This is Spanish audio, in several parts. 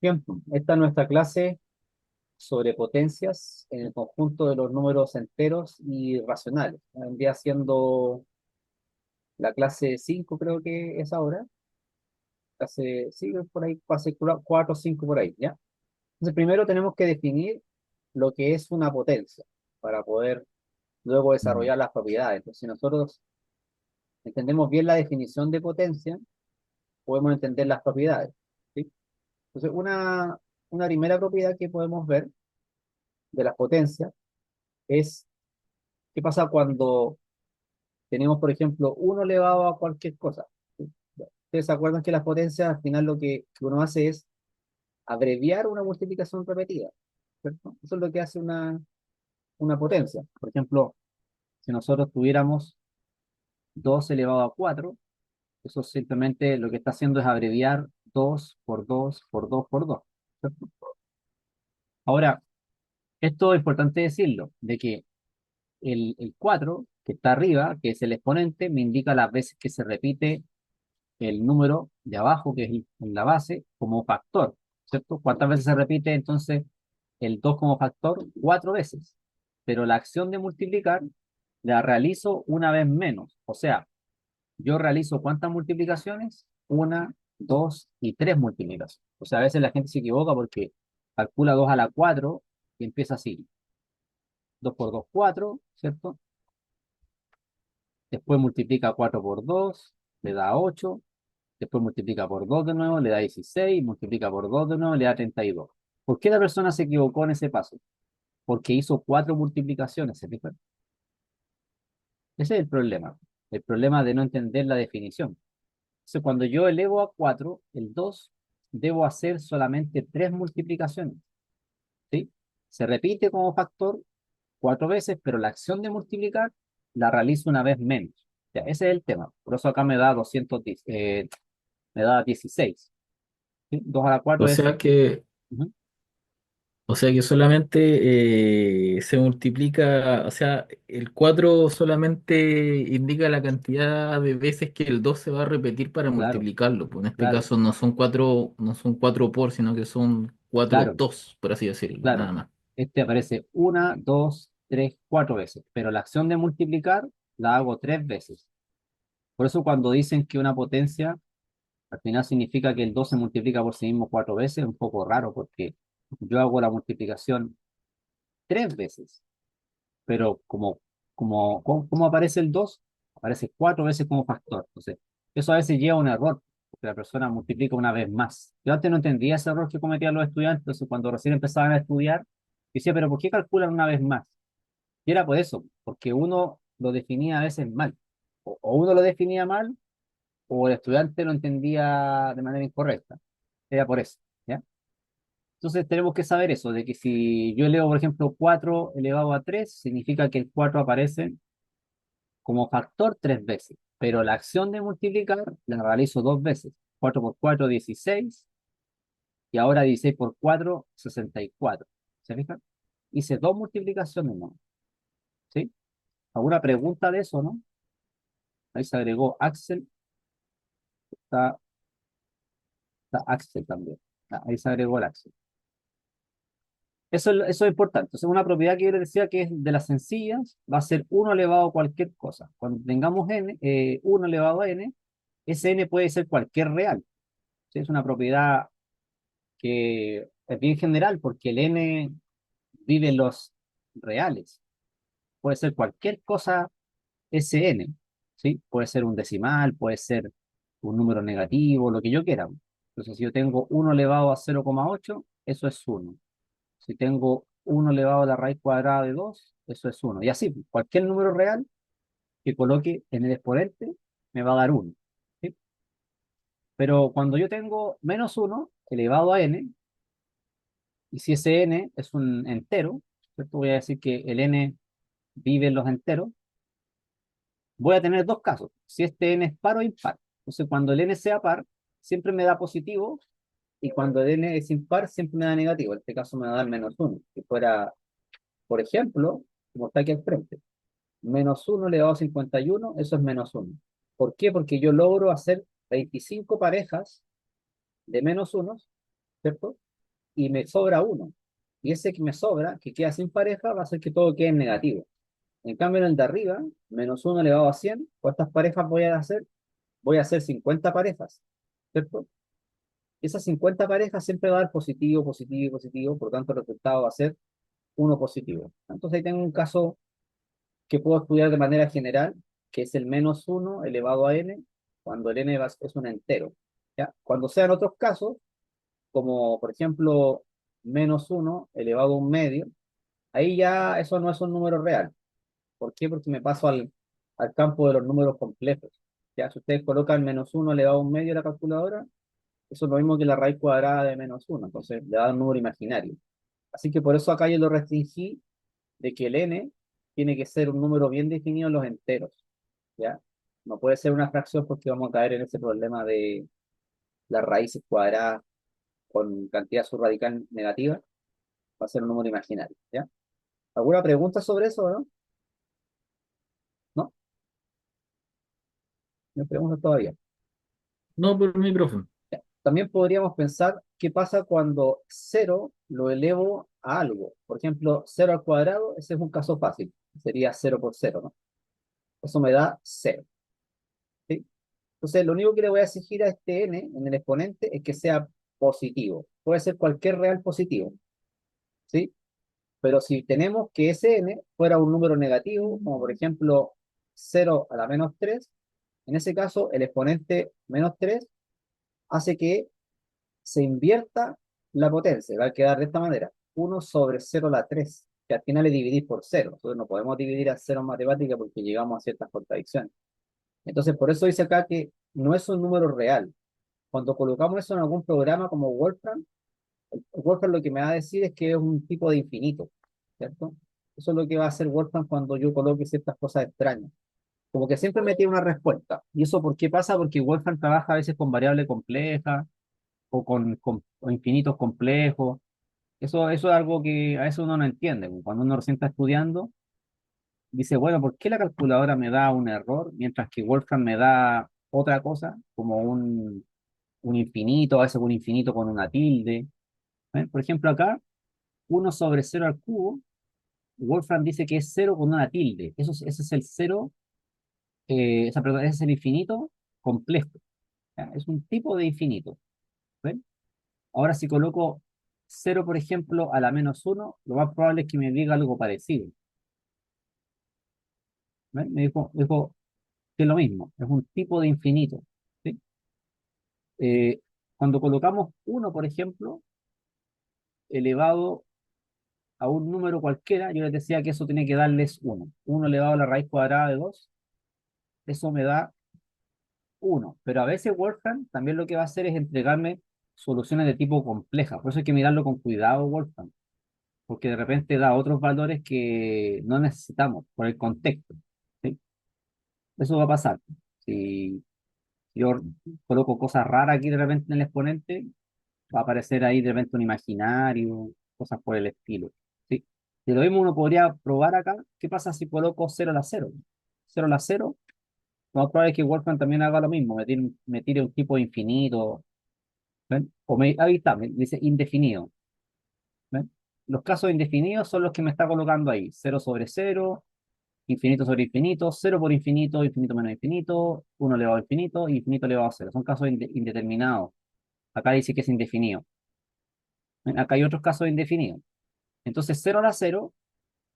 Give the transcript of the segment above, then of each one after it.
Bien, esta es nuestra clase sobre potencias en el conjunto de los números enteros y racionales. Vendría siendo la clase 5, creo que es ahora. Clase, sí, por ahí, clase 4 o 5 por ahí, ¿ya? Entonces, primero tenemos que definir lo que es una potencia para poder luego Mm. desarrollar las propiedades. Entonces, si nosotros entendemos bien la definición de potencia, podemos entender las propiedades, ¿sí? Entonces, una primera propiedad que podemos ver de las potencias es qué pasa cuando tenemos, por ejemplo, uno elevado a cualquier cosa. Ustedes se acuerdan que las potencias al final lo que uno hace es abreviar una multiplicación repetida, ¿cierto? Eso es lo que hace una potencia. Por ejemplo, si nosotros tuviéramos 2 elevado a 4, eso simplemente lo que está haciendo es abreviar 2 por 2 por 2 por 2, ¿cierto? Ahora, esto es importante decirlo, de que el 4 que está arriba, que es el exponente, me indica las veces que se repite el número de abajo, que es en la base, como factor, ¿cierto? ¿Cuántas veces se repite entonces el 2 como factor? 4 veces. Pero la acción de multiplicar la realizo una vez menos. O sea, yo realizo ¿cuántas multiplicaciones? Una, dos y tres multiplicaciones. O sea, a veces la gente se equivoca porque calcula 2 a la 4 y empieza así. 2 por 2 4, ¿cierto? Después multiplica 4 por 2, le da 8. Después multiplica por 2 de nuevo, le da 16, multiplica por 2 de nuevo, le da 32. ¿Por qué la persona se equivocó en ese paso? Porque hizo 4 multiplicaciones, ¿se fijan? Ese es el problema. El problema de no entender la definición. Entonces, cuando yo elevo a 4 el 2 debo hacer solamente 3 multiplicaciones, ¿sí? Se repite como factor 4 veces, pero la acción de multiplicar la realizo una vez menos. Ya, ese es el tema. Por eso acá me da 210, me da 16. ¿Sí? 2 a la O 4 es... sea que, Ujú. o sea que solamente se multiplica, o sea, el 4 solamente indica la cantidad de veces que el 2 se va a repetir para Claro, multiplicarlo. Pues en este claro. caso no son 4 por, sino que son 4 Claro, tos, por así decirlo, nada claro. más. Este aparece una, dos, tres, 4 veces, pero la acción de multiplicar la hago 3 veces. Por eso cuando dicen que una potencia al final significa que el 2 se multiplica por sí mismo 4 veces, es un poco raro porque yo hago la multiplicación 3 veces, pero ¿cómo aparece el 2? Aparece 4 veces como factor. Entonces, eso a veces lleva a un error, porque la persona multiplica una vez más. Yo antes no entendía ese error que cometían los estudiantes, entonces cuando recién empezaban a estudiar, decía, pero ¿por qué calculan una vez más? Y era por eso, porque uno lo definía a veces mal. O uno lo definía mal, o el estudiante lo entendía de manera incorrecta. Era por eso, ¿ya? Entonces tenemos que saber eso, de que si yo elevo, por ejemplo, 4 elevado a 3 significa que el 4 aparece como factor 3 veces, pero la acción de multiplicar la realizo 2 veces. 4 por 4, 16, y ahora 16 por 4, 64. ¿Se fijan? Hice 2 multiplicaciones, ¿no? ¿Sí? ¿Alguna pregunta de eso, no? Ahí se agregó Axel, está, está Axel también. Ah, ahí se agregó el Axel. Eso es importante. Entonces, una propiedad que yo les decía que es de las sencillas, va a ser uno elevado a cualquier cosa. Cuando tengamos n, 1 elevado a n, ese n puede ser cualquier real. ¿Sí? Es una propiedad que es bien general porque el n vive en los reales. Puede ser cualquier cosa Sn, ¿sí? Puede ser un decimal, puede ser un número negativo, lo que yo quiera. Entonces, si yo tengo 1 elevado a 0,8, eso es uno. Si tengo 1 elevado a la raíz cuadrada de 2, eso es uno. Y así, cualquier número real que coloque en el exponente me va a dar uno, ¿sí? Pero cuando yo tengo menos uno elevado a n, y si ese n es un entero, ¿cierto? Voy a decir que el n vive en los enteros, voy a tener dos casos, si este n es par o impar. Entonces, cuando el n sea par, siempre me da positivo, y cuando el n es impar, siempre me da negativo. En este caso me va a dar menos uno. Si fuera, por ejemplo, como está aquí al frente, menos uno elevado a 51, eso es menos uno. ¿Por qué? Porque yo logro hacer 25 parejas de menos unos, ¿cierto? y me sobra uno. Y ese que me sobra, que queda sin pareja, va a hacer que todo quede en negativo. En cambio, en el de arriba, -1 elevado a 100, ¿cuántas parejas voy a hacer 50 parejas, ¿cierto? Esas 50 parejas siempre va a dar positivo, positivo y positivo, por lo tanto el resultado va a ser uno positivo. Entonces ahí tengo un caso que puedo estudiar de manera general, que es el -1 elevado a n, cuando el es un entero. ¿Ya? Cuando sean otros casos, como por ejemplo -1 elevado a 1 medio, ahí ya eso no es un número real. ¿Por qué? Porque me paso al campo de los números complejos. ¿Ya? Si ustedes colocan -1 elevado a 1 medio en la calculadora, eso es lo mismo que la raíz cuadrada de -1, entonces le da un número imaginario. Así que por eso acá yo lo restringí de que el n tiene que ser un número bien definido en los enteros, ¿ya? No puede ser una fracción porque vamos a caer en ese problema de las raíces cuadradas con cantidad subradical negativa, va a ser un número imaginario, ¿ya? ¿Alguna pregunta sobre eso, no? ¿No? No preguntas todavía. No por mi profe. También podríamos pensar qué pasa cuando cero lo elevo a algo. Por ejemplo, 0 al cuadrado, ese es un caso fácil. Sería 0 por 0, ¿no? Eso me da 0. ¿Sí? Entonces, lo único que le voy a exigir a este n en el exponente es que sea positivo. Puede ser cualquier real positivo, ¿sí? Pero si tenemos que ese n fuera un número negativo, como por ejemplo 0 a la -3, en ese caso el exponente -3 hace que se invierta la potencia. Va a quedar de esta manera: 1/0 a la 3, que al final es dividir por cero. Nosotros no podemos dividir a cero en matemática porque llegamos a ciertas contradicciones. Entonces, por eso dice acá que no es un número real. Cuando colocamos eso en algún programa como Wolfram, Wolfram lo que me va a decir es que es un tipo de infinito, ¿cierto? Eso es lo que va a hacer Wolfram cuando yo coloque ciertas cosas extrañas. Como que siempre me tiene una respuesta. ¿Y eso por qué pasa? Porque Wolfram trabaja a veces con variables complejas o o infinitos complejos. Eso es algo que a veces uno no entiende. Cuando uno recién está estudiando, dice, bueno, ¿por qué la calculadora me da un error mientras que Wolfram me da otra cosa, como un infinito, a veces un infinito con una tilde? ¿Ven? Por ejemplo, acá, 1/0 al cubo, Wolfram dice que es cero con una tilde. Ese es el cero, perdón, ese es el infinito complejo. ¿Ya? Es un tipo de infinito. ¿Ven? Ahora, si coloco cero, por ejemplo, a la -1, lo más probable es que me diga algo parecido. ¿Ven? Me dijo que es lo mismo, es un tipo de infinito. ¿Sí? Eh, Cuando colocamos uno, por ejemplo, elevado a un número cualquiera, yo les decía que eso tiene que darles uno. Uno elevado a la raíz cuadrada de 2, eso me da uno. Pero a veces Wolfram también lo que va a hacer es entregarme soluciones de tipo compleja. Por eso hay que mirarlo con cuidado, Wolfram, porque de repente da otros valores que no necesitamos por el contexto. ¿Sí? Eso va a pasar. Si yo coloco cosas raras aquí de repente en el exponente, va a aparecer ahí de repente un imaginario, cosas por el estilo. ¿Sí? Y lo mismo uno podría probar acá, ¿qué pasa si coloco 0 a la 0? 0 a la 0, lo más probable es que Wolfram también haga lo mismo, me tire un tipo infinito, ¿ven? Ahí está, me dice indefinido, ¿ven? Los casos indefinidos son los que me está colocando ahí: 0/0, infinito sobre infinito, 0 por infinito, infinito menos infinito, 1 elevado a infinito, y infinito elevado a 0. Son casos indeterminados. Acá dice que es indefinido. ¿Ven? Acá hay otros casos indefinidos. Entonces, 0 a la 0,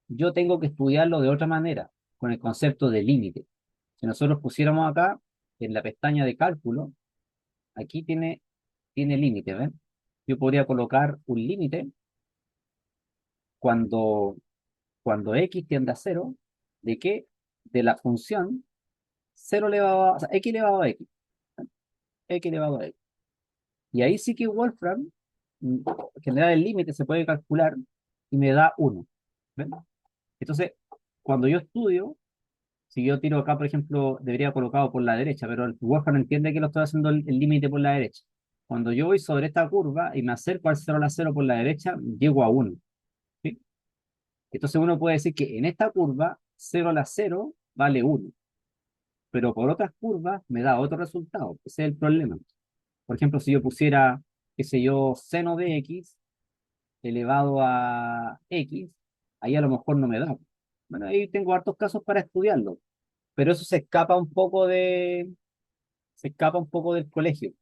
yo tengo que estudiarlo de otra manera, con el concepto de límite. Si nosotros pusiéramos acá, en la pestaña de cálculo, aquí tiene límite, ¿ven? Yo podría colocar un límite cuando, cuando x tiende a 0, ¿de qué? De la función 0 elevado a, o sea, x elevado a x, ¿ven? X elevado a x. Y ahí sí que Wolfram, mm, generar el límite se puede calcular y me da 1. ¿Ven? Entonces, cuando yo estudio, si yo tiro acá, por ejemplo, debería colocado por la derecha, pero el Wolfram entiende que lo estoy haciendo el límite por la derecha. Cuando yo voy sobre esta curva y me acerco al 0 a la 0 por la derecha, llego a 1. ¿Sí? Entonces uno puede decir que en esta curva 0 a la 0 vale 1, pero por otras curvas me da otro resultado. Ese es el problema. Por ejemplo, si yo pusiera, qué sé yo, seno de x, elevado a x, ahí a lo mejor no me da. Bueno, ahí tengo hartos casos para estudiarlo, pero eso se escapa un poco del colegio,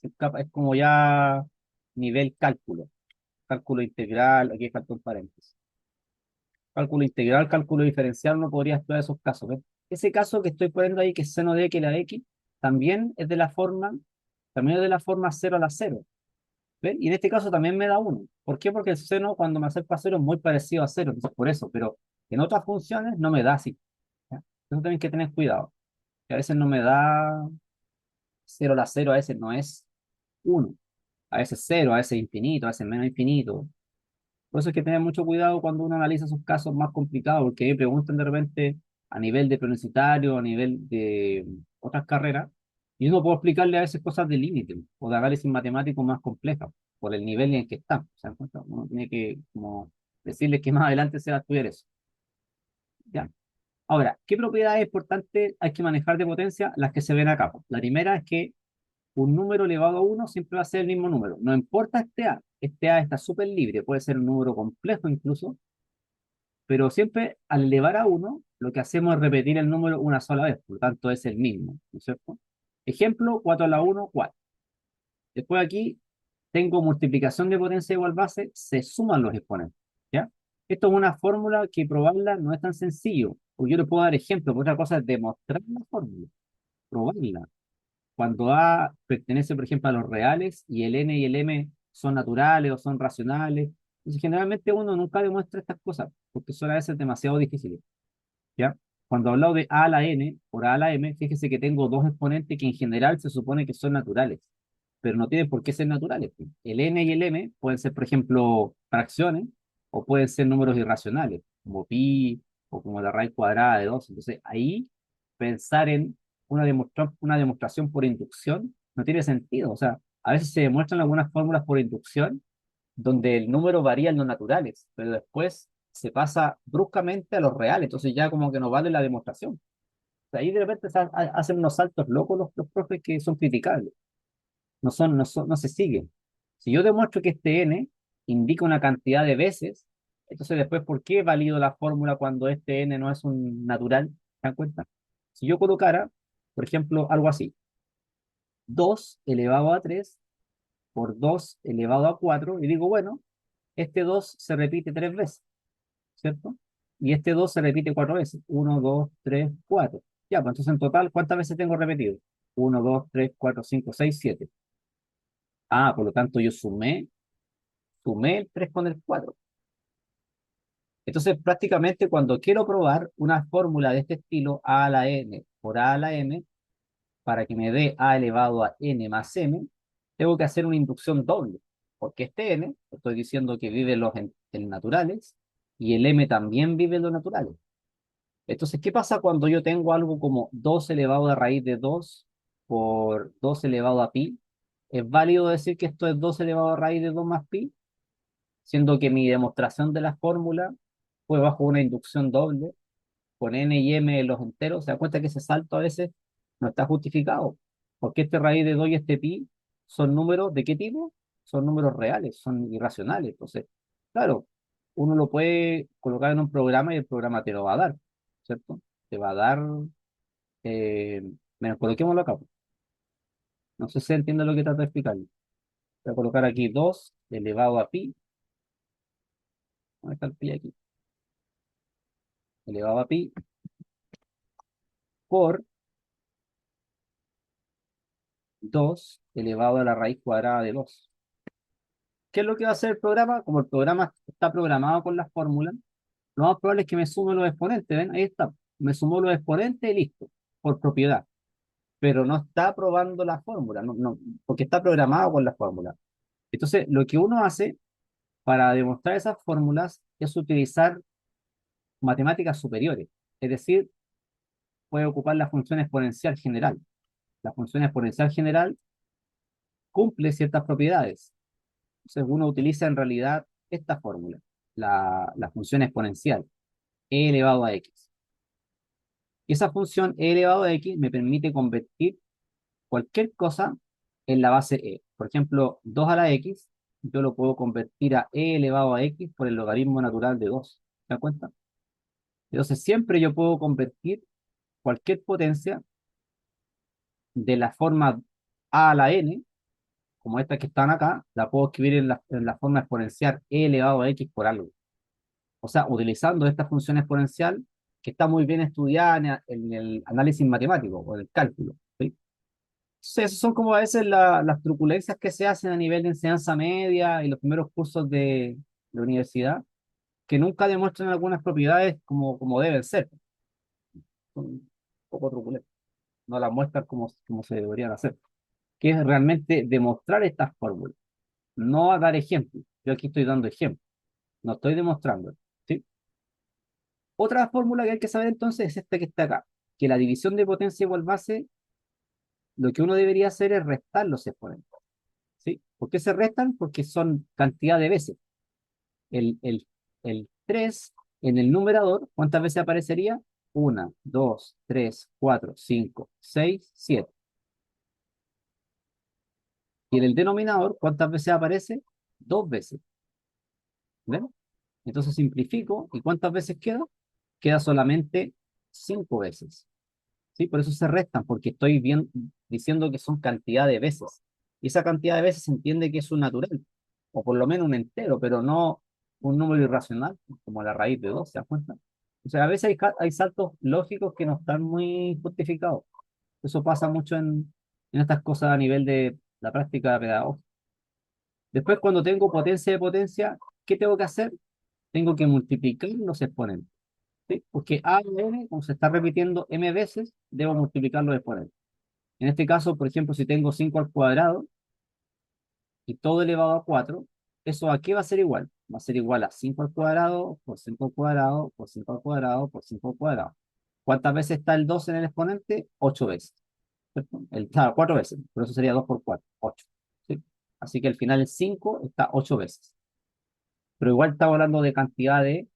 se escapa, es como ya nivel cálculo, cálculo integral, aquí falta un paréntesis. Cálculo integral, cálculo diferencial, uno podría estudiar esos casos. ¿Ves? Ese caso que estoy poniendo ahí, que es seno de x a la x, también es de la forma, también es de la forma 0 a la 0. ¿Ves? Y en este caso también me da uno. ¿Por qué? Porque el seno cuando me acerco a cero es muy parecido a cero, entonces por eso, pero en otras funciones no me da así. ¿Ya? Eso tienen que tener cuidado. Que a veces no me da 0 a la 0, a veces no es uno, a veces cero, a veces infinito, a veces menos infinito. Por eso hay que tener mucho cuidado cuando uno analiza esos casos más complicados, porque me preguntan de repente a nivel de plebiscitario, a nivel de otras carreras, y uno puede explicarle a veces cosas de límite o de análisis matemático más complejas, por el nivel en el que está. ¿Se dan cuenta? Uno tiene que como, decirles que más adelante se va a estudiar eso. ¿Ya? Ahora, ¿qué propiedades importantes hay que manejar de potencia? Las que se ven acá. La primera es que un número elevado a uno siempre va a ser el mismo número. No importa este A está súper libre, puede ser un número complejo incluso, pero siempre al elevar a uno, lo que hacemos es repetir el número una sola vez, por lo tanto es el mismo, ¿no es cierto? Ejemplo, 4 a la uno 4. Después aquí tengo multiplicación de potencia igual base, se suman los exponentes, ¿ya? Esto es una fórmula que probarla no es tan sencillo, porque yo le puedo dar ejemplo, pero otra cosa es demostrar la fórmula, probarla. Cuando A pertenece, por ejemplo, a los reales y el n y el m son naturales o son racionales, entonces generalmente uno nunca demuestra estas cosas, porque son a veces demasiado difíciles. ¿Ya? Cuando hablo de A a la N por A a la M, fíjese que tengo dos exponentes que en general se supone que son naturales, pero no tienen por qué ser naturales, pues. El N y el M pueden ser, por ejemplo, fracciones o pueden ser números irracionales, como pi o como la raíz cuadrada de 2. Entonces, ahí pensar en una demostración por inducción no tiene sentido. O sea, a veces se demuestran algunas fórmulas por inducción donde el número varía en los naturales, pero después se pasa bruscamente a los reales, entonces ya como que no vale la demostración. O sea, ahí de repente hacen unos saltos locos los profes que son criticables, no se siguen. Si yo demuestro que este n indica una cantidad de veces, entonces después, ¿por qué valido la fórmula cuando este n no es un natural? ¿Se dan cuenta? Si yo colocara, por ejemplo, algo así, 2 elevado a 3 por 2 elevado a 4 y digo, bueno, este 2 se repite tres veces, ¿cierto? Y este 2 se repite cuatro veces. Uno, 2, 3, 4. Ya, pues entonces en total, ¿cuántas veces tengo repetido? Uno, 2, 3, 4, 5, 6, 7. Ah, por lo tanto yo sumé el 3 con el 4. Entonces prácticamente cuando quiero probar una fórmula de este estilo, a a la n por a la m, para que me dé a elevado a n más m, tengo que hacer una inducción doble, porque este n, estoy diciendo que vive en naturales, y el m también vive en los naturales. Entonces, ¿qué pasa cuando yo tengo algo como 2 elevado a raíz de 2 por 2 elevado a pi? ¿Es válido decir que esto es 2 elevado a raíz de 2 más pi? Siendo que mi demostración de la fórmula fue bajo una inducción doble, con n y m en los enteros. ¿Se da cuenta que ese salto a veces no está justificado? Porque este raíz de 2 y este pi son números ¿de qué tipo? Son números reales, son irracionales. Entonces, claro, uno lo puede colocar en un programa y el programa te lo va a dar, ¿cierto? Te va a dar, eh, menos coloquémoslo acá. No sé si se entiende lo que trato de explicar. Voy a colocar aquí 2 elevado a pi. ¿Dónde está el pi aquí? Elevado a pi por 2 elevado a la raíz cuadrada de 2. ¿Qué es lo que va a hacer el programa? Como el programa está programado con las fórmulas, lo más probable es que me sume los exponentes. ¿Ven? Ahí está. Me sumó los exponentes y listo, por propiedad. Pero no está probando la fórmula, porque está programado con la fórmula. Entonces, lo que uno hace para demostrar esas fórmulas es utilizar matemáticas superiores. Es decir, puede ocupar la función exponencial general. La función exponencial general cumple ciertas propiedades. Entonces, uno utiliza en realidad esta fórmula, la función exponencial, e elevado a x. Y esa función e elevado a x me permite convertir cualquier cosa en la base e. Por ejemplo, 2 a la x yo lo puedo convertir a e elevado a x por el logaritmo natural de 2. ¿Se dan cuenta? Entonces siempre yo puedo convertir cualquier potencia de la forma a a la n, como estas que están acá, la puedo escribir en la forma exponencial e elevado a x por algo. O sea, utilizando esta función exponencial que está muy bien estudiada en el análisis matemático o en el cálculo. ¿Sí? Entonces, esas son como a veces las truculencias que se hacen a nivel de enseñanza media y los primeros cursos de universidad, que nunca demuestran algunas propiedades como deben ser. Son un poco truculentas, no las muestran como se deberían hacer, que es realmente demostrar estas fórmulas, no dar ejemplos. Yo aquí estoy dando ejemplos, no estoy demostrando. ¿Sí? Otra fórmula que hay que saber entonces es esta que está acá, que la división de potencia igual base, lo que uno debería hacer es restar los exponentes. ¿Sí? ¿Por qué se restan? Porque son cantidad de veces. El, el, el 3 en el numerador, ¿cuántas veces aparecería? Una, 2, 3, 4, 5, 6, 7. Y en el denominador, ¿cuántas veces aparece? Dos veces. ¿Ven? Entonces simplifico, ¿y cuántas veces queda? Queda solamente 5 veces. ¿Sí? Por eso se restan, porque estoy bien diciendo que son cantidad de veces. Y esa cantidad de veces se entiende que es un natural, o por lo menos un entero, pero no un número irracional, como la raíz de 2, ¿se dan cuenta? O sea, a veces hay saltos lógicos que no están muy justificados. Eso pasa mucho en estas cosas a nivel de la práctica pedagógica. Después, cuando tengo potencia de potencia, ¿qué tengo que hacer? Tengo que multiplicar los exponentes. ¿Sí? Porque a y n, como se está repitiendo m veces, debo multiplicar los exponentes. En este caso, por ejemplo, si tengo 5 al cuadrado y todo elevado a 4, ¿eso a qué va a ser igual? Va a ser igual a 5 al cuadrado por 5 al cuadrado por 5 al cuadrado por 5 al cuadrado. ¿Cuántas veces está el 2 en el exponente? 8 veces. ¿Cierto? Claro, 4 veces. Por eso sería 2 por 4, 8. ¿Sí? Así que al final el 5 está 8 veces. Pero igual estamos hablando de cantidad de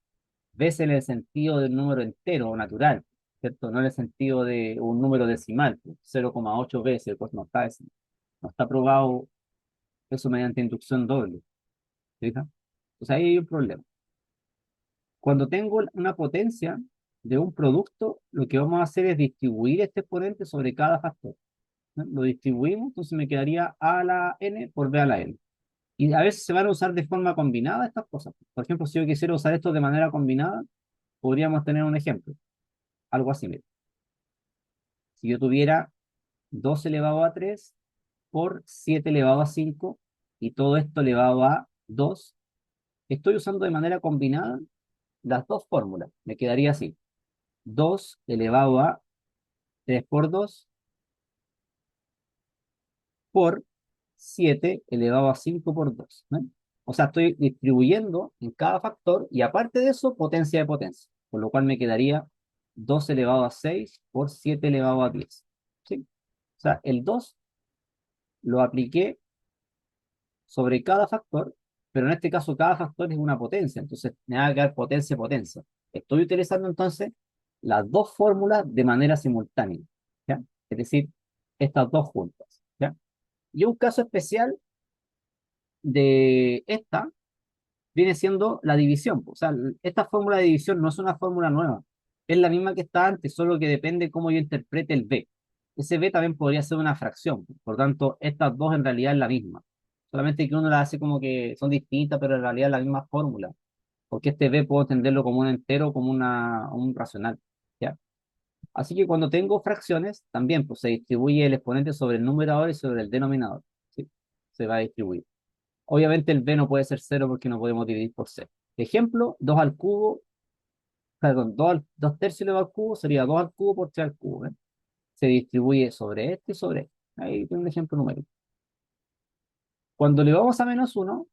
veces en el sentido del número entero o natural, ¿cierto? No en el sentido de un número decimal, pues, 0,8 veces, pues no está probado eso mediante inducción doble. ¿Sí? Pues ahí hay un problema. Cuando tengo una potencia de un producto, lo que vamos a hacer es distribuir este exponente sobre cada factor. ¿No? Lo distribuimos, entonces me quedaría a a la n por b a la n. Y a veces se van a usar de forma combinada estas cosas. Por ejemplo, si yo quisiera usar esto de manera combinada, podríamos tener un ejemplo, algo así. Mira. Si yo tuviera 2 elevado a 3 por 7 elevado a 5 y todo esto elevado a 2, estoy usando de manera combinada las dos fórmulas. Me quedaría así. 2 elevado a 3 por 2 por 7 elevado a 5 por 2. ¿No? O sea, estoy distribuyendo en cada factor y aparte de eso, potencia de potencia. Por lo cual me quedaría 2 elevado a 6 por 7 elevado a 10. ¿Sí? O sea, el 2 lo apliqué sobre cada factor, pero en este caso cada factor es una potencia, entonces me va a quedar potencia, potencia. Estoy utilizando entonces las dos fórmulas de manera simultánea, ¿ya? Es decir, estas dos juntas, ¿ya? Y un caso especial de esta viene siendo la división. O sea, esta fórmula de división no es una fórmula nueva, es la misma que está antes, solo que depende cómo yo interprete el b. Ese b también podría ser una fracción, por tanto, estas dos en realidad es la misma. Solamente que uno las hace como que son distintas, pero en realidad es la misma fórmula. Porque este b puedo entenderlo como un entero, como un racional. ¿Ya? Así que cuando tengo fracciones, también pues, se distribuye el exponente sobre el numerador y sobre el denominador. ¿Sí? Se va a distribuir. Obviamente el b no puede ser cero porque no podemos dividir por cero. Ejemplo, 2 al cubo, perdón, 2 tercios elevado al cubo sería 2 al cubo por 3 al cubo. ¿Eh? Se distribuye sobre este y sobre este. Ahí tengo un ejemplo numérico. Cuando le vamos a -1,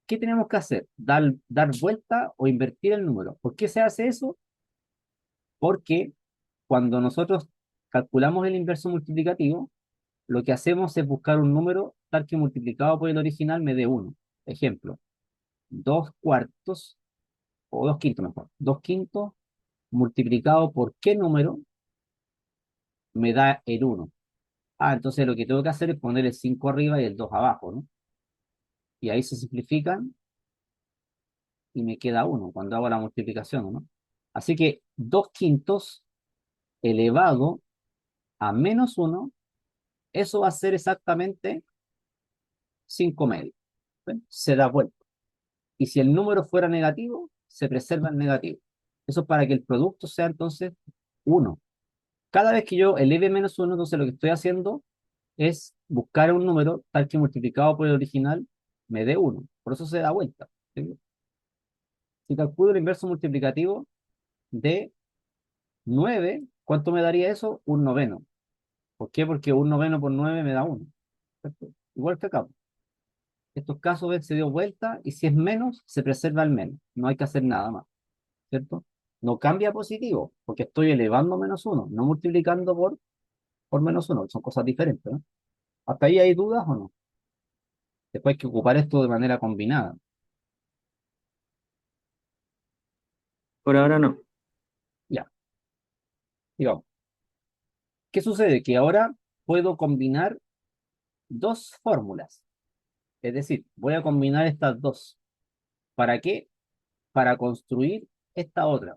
¿qué tenemos que hacer? Dar vuelta o invertir el número. ¿Por qué se hace eso? Porque cuando nosotros calculamos el inverso multiplicativo, lo que hacemos es buscar un número tal que multiplicado por el original me dé 1. Ejemplo, 2 cuartos, o 2 quintos mejor. 2 quintos multiplicado por qué número me da el 1. Ah, entonces lo que tengo que hacer es poner el 5 arriba y el 2 abajo, ¿no? y ahí se simplifican y me queda uno cuando hago la multiplicación, ¿no? Así que 2 quintos elevado a menos uno, eso va a ser exactamente 5 medios. ¿Ven? Se da vuelta. Y si el número fuera negativo, se preserva el negativo. Eso es para que el producto sea entonces uno. Cada vez que yo eleve menos uno, entonces lo que estoy haciendo es buscar un número tal que multiplicado por el original me dé uno. Por eso se da vuelta. ¿Sí? Si calculo el inverso multiplicativo de 9, ¿cuánto me daría eso? Un noveno. ¿Por qué? Porque un noveno por 9 me da uno. ¿Cierto? Igual que acá. Estos casos ven, se dio vuelta y si es menos, se preserva el menos. No hay que hacer nada más. ¿Cierto? No cambia a positivo, porque estoy elevando menos uno, no multiplicando por menos uno, son cosas diferentes, ¿no? ¿Hasta ahí hay dudas o no? Después hay que ocupar esto de manera combinada. Por ahora no. Ya, digamos. ¿Qué sucede? Que ahora puedo combinar dos fórmulas. Es decir, voy a combinar estas dos. ¿Para qué? Para construir esta otra.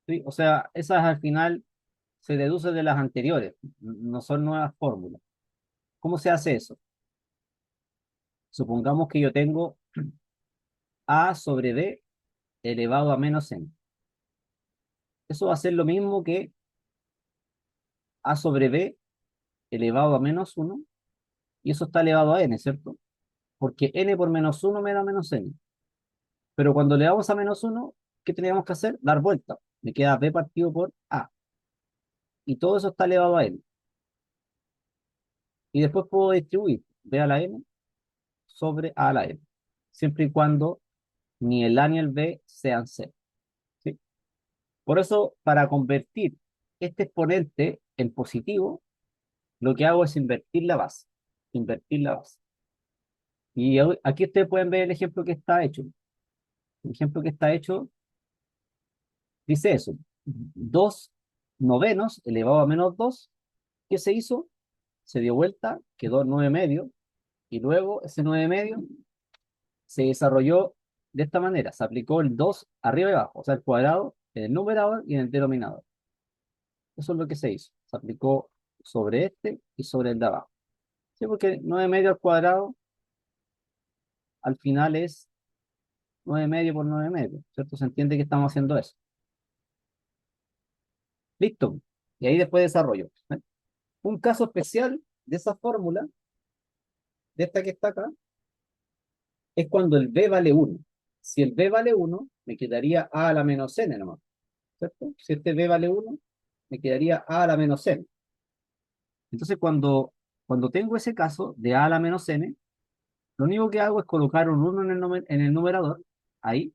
¿Sí? O sea, esas al final se deducen de las anteriores, no son nuevas fórmulas. ¿Cómo se hace eso? Supongamos que yo tengo a sobre b elevado a menos n. Eso va a ser lo mismo que a sobre b elevado a menos uno y eso está elevado a n, ¿cierto? Porque n por menos uno me da menos n. Pero cuando le damos a menos uno, ¿qué tenemos que hacer? Dar vuelta. Me queda b partido por a. Y todo eso está elevado a n. Y después puedo distribuir b a la n sobre a la n. Siempre y cuando ni el a ni el b sean cero. ¿Sí? Por eso, para convertir este exponente en positivo, lo que hago es invertir la base. Invertir la base. Y aquí ustedes pueden ver el ejemplo que está hecho. El ejemplo que está hecho dice eso. 2 novenos elevado a menos 2. ¿Qué se hizo? Se dio vuelta, quedó 9 medio. Y luego ese 9 medio se desarrolló de esta manera. Se aplicó el 2 arriba y abajo. O sea, el cuadrado en el numerador y en el denominador. Eso es lo que se hizo. Se aplicó sobre este y sobre el de abajo. Sí, porque 9 medio al cuadrado al final es 9 medio por 9 medio, ¿cierto? Se entiende que estamos haciendo eso. Listo. Y ahí después desarrollo. ¿Eh? Un caso especial de esa fórmula, de esta que está acá, es cuando el b vale uno. Si el b vale uno, me quedaría a la menos n nomás, ¿cierto? Si este b vale uno, me quedaría a la menos n. Entonces, cuando tengo ese caso de a la menos n, lo único que hago es colocar un 1 en el numerador, ahí,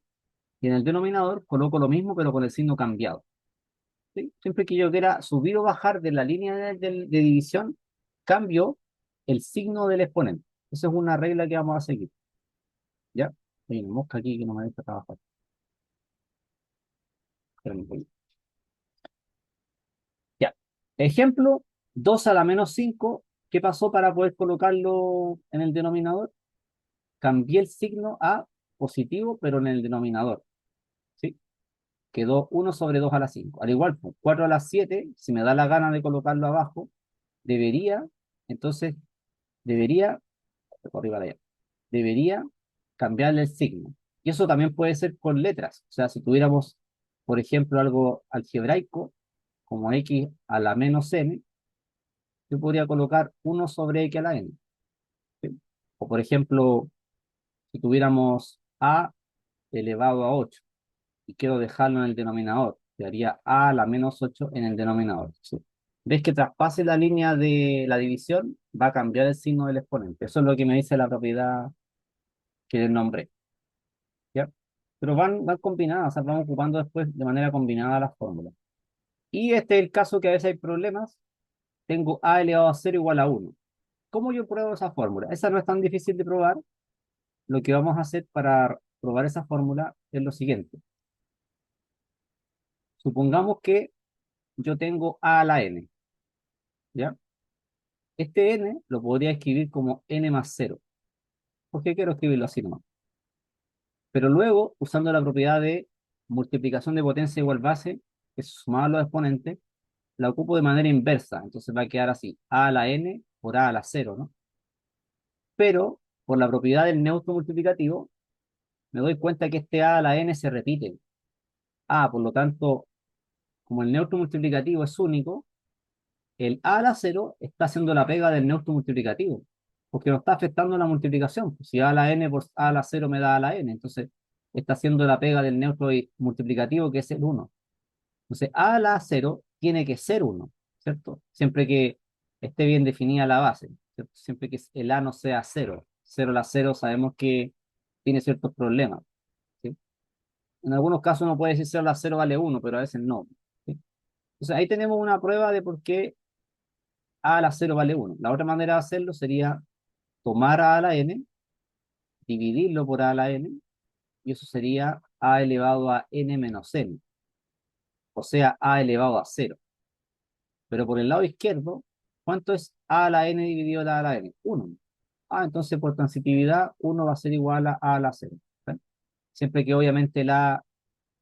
y en el denominador coloco lo mismo, pero con el signo cambiado. ¿Sí? Siempre que yo quiera subir o bajar de la línea de división, cambio el signo del exponente. Esa es una regla que vamos a seguir. ¿Ya? Hay una mosca aquí que no me deja trabajar. Espérame un poquito. Ya. Ejemplo, 2 a la menos 5. ¿Qué pasó para poder colocarlo en el denominador? Cambié el signo a positivo, pero en el denominador. ¿Sí? Quedó 1 sobre 2 a la 5. Al igual, pues, 4 a la 7, si me da la gana de colocarlo abajo, debería, entonces, debería, por arriba de allá, debería cambiarle el signo. Y eso también puede ser con letras. O sea, si tuviéramos, por ejemplo, algo algebraico, como x a la menos n, yo podría colocar 1 sobre x a la n. ¿Sí? O por ejemplo, si tuviéramos a elevado a 8 y quiero dejarlo en el denominador, quedaría a la menos 8 en el denominador. ¿Sí? ¿Ves que traspase la línea de la división? Va a cambiar el signo del exponente. Eso es lo que me dice la propiedad que les nombré. ¿Ya? Pero van combinadas, o sea, van ocupando después de manera combinada las fórmulas. Y este es el caso que a veces hay problemas. Tengo a elevado a 0 igual a 1. ¿Cómo yo pruebo esa fórmula? Esa no es tan difícil de probar. Lo que vamos a hacer para probar esa fórmula es lo siguiente. Supongamos que yo tengo a la n, ¿ya? Este n lo podría escribir como n más 0. porque quiero escribirlo así nomás. Pero luego, usando la propiedad de multiplicación de potencia igual base, que es sumada a los exponentes, la ocupo de manera inversa. Entonces va a quedar así, a a la n por a a la cero, ¿no? Pero por la propiedad del neutro multiplicativo, me doy cuenta que este a a la n se repite. Por lo tanto, como el neutro multiplicativo es único, el a a la cero está haciendo la pega del neutro multiplicativo, porque no está afectando la multiplicación. Si a a la n por a a la cero me da a la n, entonces está haciendo la pega del neutro multiplicativo, que es el uno. Entonces, a a la cero tiene que ser uno, ¿cierto? Siempre que esté bien definida la base, ¿cierto? Siempre que el a no sea cero. Cero a la cero sabemos que tiene ciertos problemas, ¿sí? En algunos casos uno puede decir cero a la cero vale uno, pero a veces no, ¿sí? Entonces, ahí tenemos una prueba de por qué a a la cero vale uno. La otra manera de hacerlo sería tomar a la n, dividirlo por a la n, y eso sería a elevado a n menos n, o sea, a elevado a cero. Pero por el lado izquierdo, ¿cuánto es a a la n dividido a la n? Uno. Entonces por transitividad, uno va a ser igual a la cero, ¿sí? Siempre que obviamente la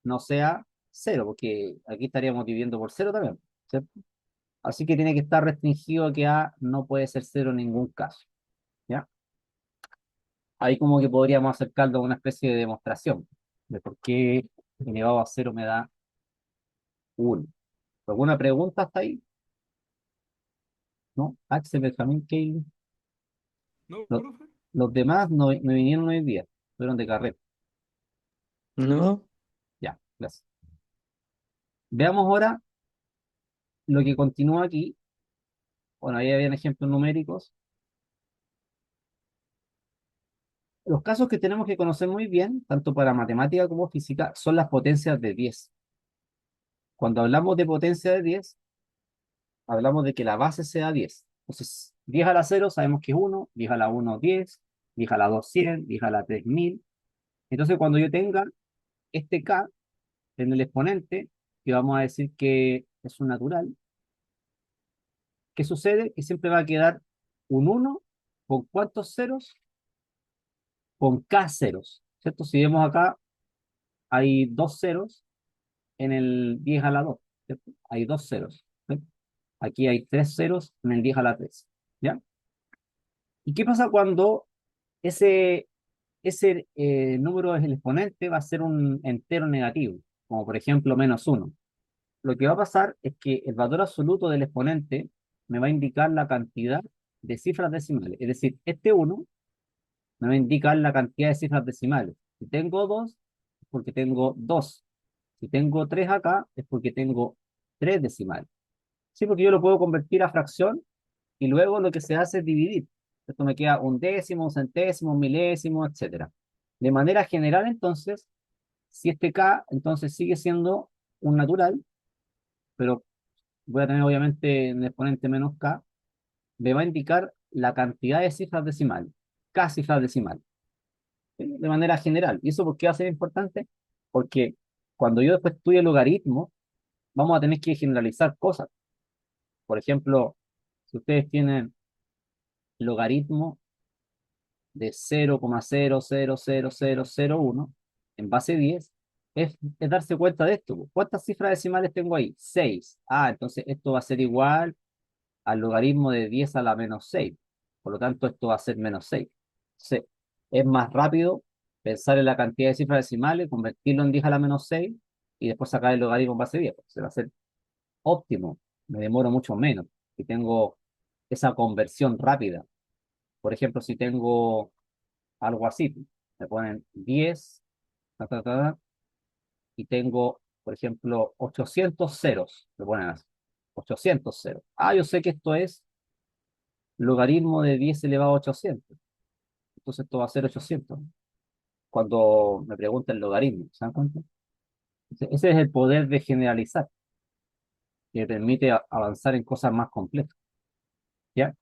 no sea cero, porque aquí estaríamos dividiendo por cero también, ¿cierto? Así que tiene que estar restringido a que a no puede ser cero en ningún caso, ¿ya? Ahí como que podríamos acercarlo a una especie de demostración de por qué elevado a cero me da uno. ¿Alguna pregunta hasta ahí? ¿No? Axel, Benjamín, Kevin. No, Los, profe. los demás no vinieron hoy día, fueron de carrera. No, Ya, gracias. Veamos ahora lo que continúa aquí. Bueno, ahí habían ejemplos numéricos. Los casos que tenemos que conocer muy bien, tanto para matemática como física, son las potencias de 10. Cuando hablamos de potencia de 10, hablamos de que la base sea 10. Entonces, 10 a la cero sabemos que es uno, 10 a la uno 10, 10 a la 2 100, 10 a la 3 1000. Entonces, cuando yo tenga este k en el exponente, que vamos a decir que es un natural, ¿qué sucede? Que siempre va a quedar un uno con ¿cuántos ceros? Con k ceros, ¿cierto? Si vemos acá, hay dos ceros en el 10 a la 2, ¿cierto? Hay dos ceros, ¿sí? Aquí hay tres ceros en el 10 a la 3, ¿ya? ¿Y qué pasa cuando ese número es el exponente va a ser un entero negativo, como por ejemplo menos uno? Lo que va a pasar es que el valor absoluto del exponente me va a indicar la cantidad de cifras decimales. Es decir, este uno me va a indicar la cantidad de cifras decimales. Si tengo 2, es porque tengo 2. Si tengo 3 acá, es porque tengo 3 decimales. Sí, porque yo lo puedo convertir a fracción y luego lo que se hace es dividir. Esto me queda un décimo, un centésimo, un milésimo, etcétera. De manera general, entonces, si este k, entonces sigue siendo un natural, pero voy a tener obviamente un exponente menos k, me va a indicar la cantidad de cifras decimales, k cifras decimales, ¿sí? De manera general. ¿Y eso por qué va a ser importante? Porque cuando yo después estudie logaritmo, vamos a tener que generalizar cosas. Por ejemplo, si ustedes tienen logaritmo de 0,000001 en base 10, es darse cuenta de esto. ¿Cuántas cifras decimales tengo ahí? 6. Entonces esto va a ser igual al logaritmo de 10 a la menos 6. Por lo tanto, esto va a ser menos 6. Entonces, es más rápido pensar en la cantidad de cifras decimales, convertirlo en 10 a la menos 6 y después sacar el logaritmo en base 10. Se va a ser óptimo. Me demoro mucho menos y tengo esa conversión rápida. Por ejemplo, si tengo algo así, me ponen 10 ta, ta, ta, y tengo, por ejemplo, 800 ceros, me ponen así, 800 ceros. Yo sé que esto es logaritmo de 10 elevado a 800. Entonces esto va a ser 800 cuando me preguntan el logaritmo, ¿se dan cuenta? Ese es el poder de generalizar, que permite avanzar en cosas más complejas, ¿ya?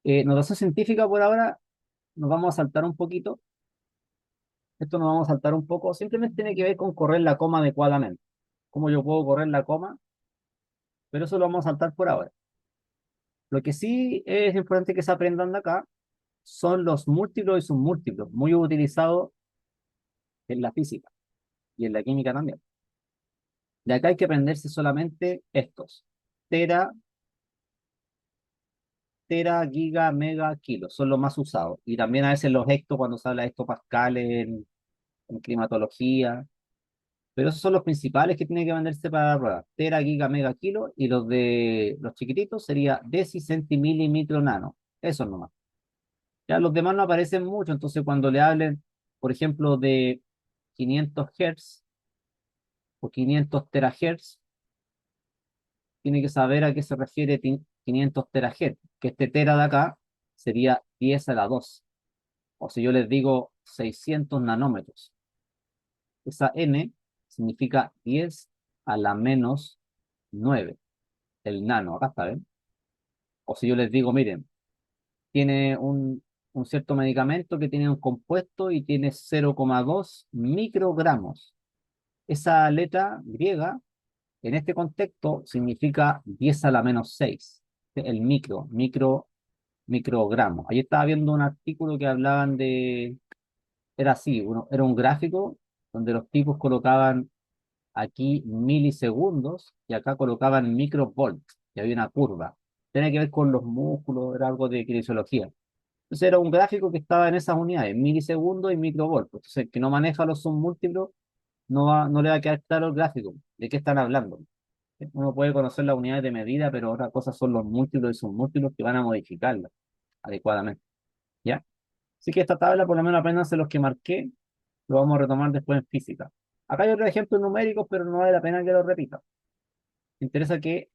Notación científica por ahora, nos vamos a saltar un poquito. Esto nos vamos a saltar un poco. Simplemente tiene que ver con correr la coma adecuadamente. Cómo yo puedo correr la coma, pero eso lo vamos a saltar por ahora. Lo que sí es importante que se aprendan de acá son los múltiplos y submúltiplos, muy utilizados en la física y en la química también. De acá hay que aprenderse solamente estos. Tera, giga, mega, kilo, son los más usados. Y también a veces los hecto cuando se habla de hectopascales en climatología. Pero esos son los principales que tiene que venderse para la prueba. Tera, giga, mega, kilo. Y los de los chiquititos sería deci, centi, mili, micro, nano. Esos nomás. Ya los demás no aparecen mucho. Entonces cuando le hablen, por ejemplo, de 500 Hz o 500 terahertz, tiene que saber a qué se refiere 500 terahertz. Que este tera de acá sería 10 a la 2. O si yo les digo 600 nanómetros. Esa n significa 10 a la menos 9. El nano, acá está, ¿ven? O si yo les digo, miren, tiene un cierto medicamento que tiene un compuesto y tiene 0,2 microgramos. Esa letra griega, en este contexto, significa 10 a la menos 6. El microgramo. Ahí estaba viendo un artículo que hablaban de, era así, era un gráfico donde los tipos colocaban aquí milisegundos y acá colocaban microvolts y había una curva. Tenía que ver con los músculos, era algo de kinesiología. Entonces era un gráfico que estaba en esas unidades, milisegundos y microvolts. Entonces el que no maneja los submúltiplos no le va a quedar claro el gráfico, de qué están hablando. Uno puede conocer las unidades de medida, pero otra cosa son los múltiplos y submúltiplos que van a modificarlas adecuadamente. ¿Ya? Así que esta tabla, por lo menos apréndanse los que marqué, lo vamos a retomar después en física. Acá hay otros ejemplos numéricos, pero no vale la pena que los repita. Me interesa que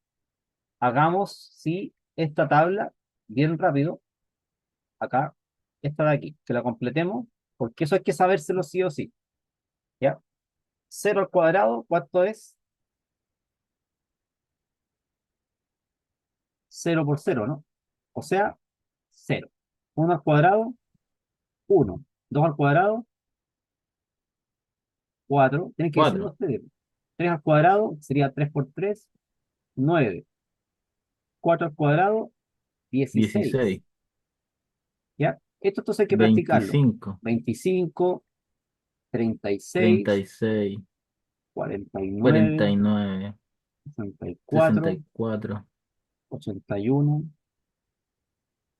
hagamos, sí, esta tabla bien rápido, acá, esta de aquí, que la completemos, porque eso hay que sabérselo sí o sí. ¿Ya? 0 al cuadrado, ¿cuánto es? 0 por 0, ¿no? O sea, 0. 1 al cuadrado, 1. 2 al cuadrado, 4. Tienen que decirlo 4, ustedes. 3 al cuadrado sería 3 por 3, 9. 4 al cuadrado, 16. 16, ¿Ya? Esto entonces hay que practicarlo. 25, 25, 36, 36, 49, 49, 64, 64, 81.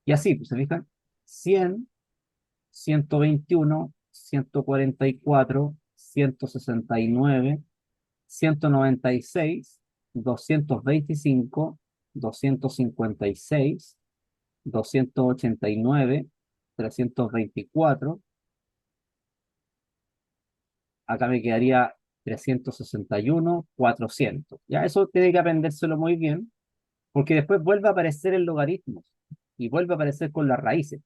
Y así, pues se fijan, 100, 121, 144, 169, 196, 225, 256, 289, 324. Acá me quedaría 361, 400. Ya eso tiene que aprendérselo muy bien, porque después vuelve a aparecer el logaritmo y vuelve a aparecer con las raíces.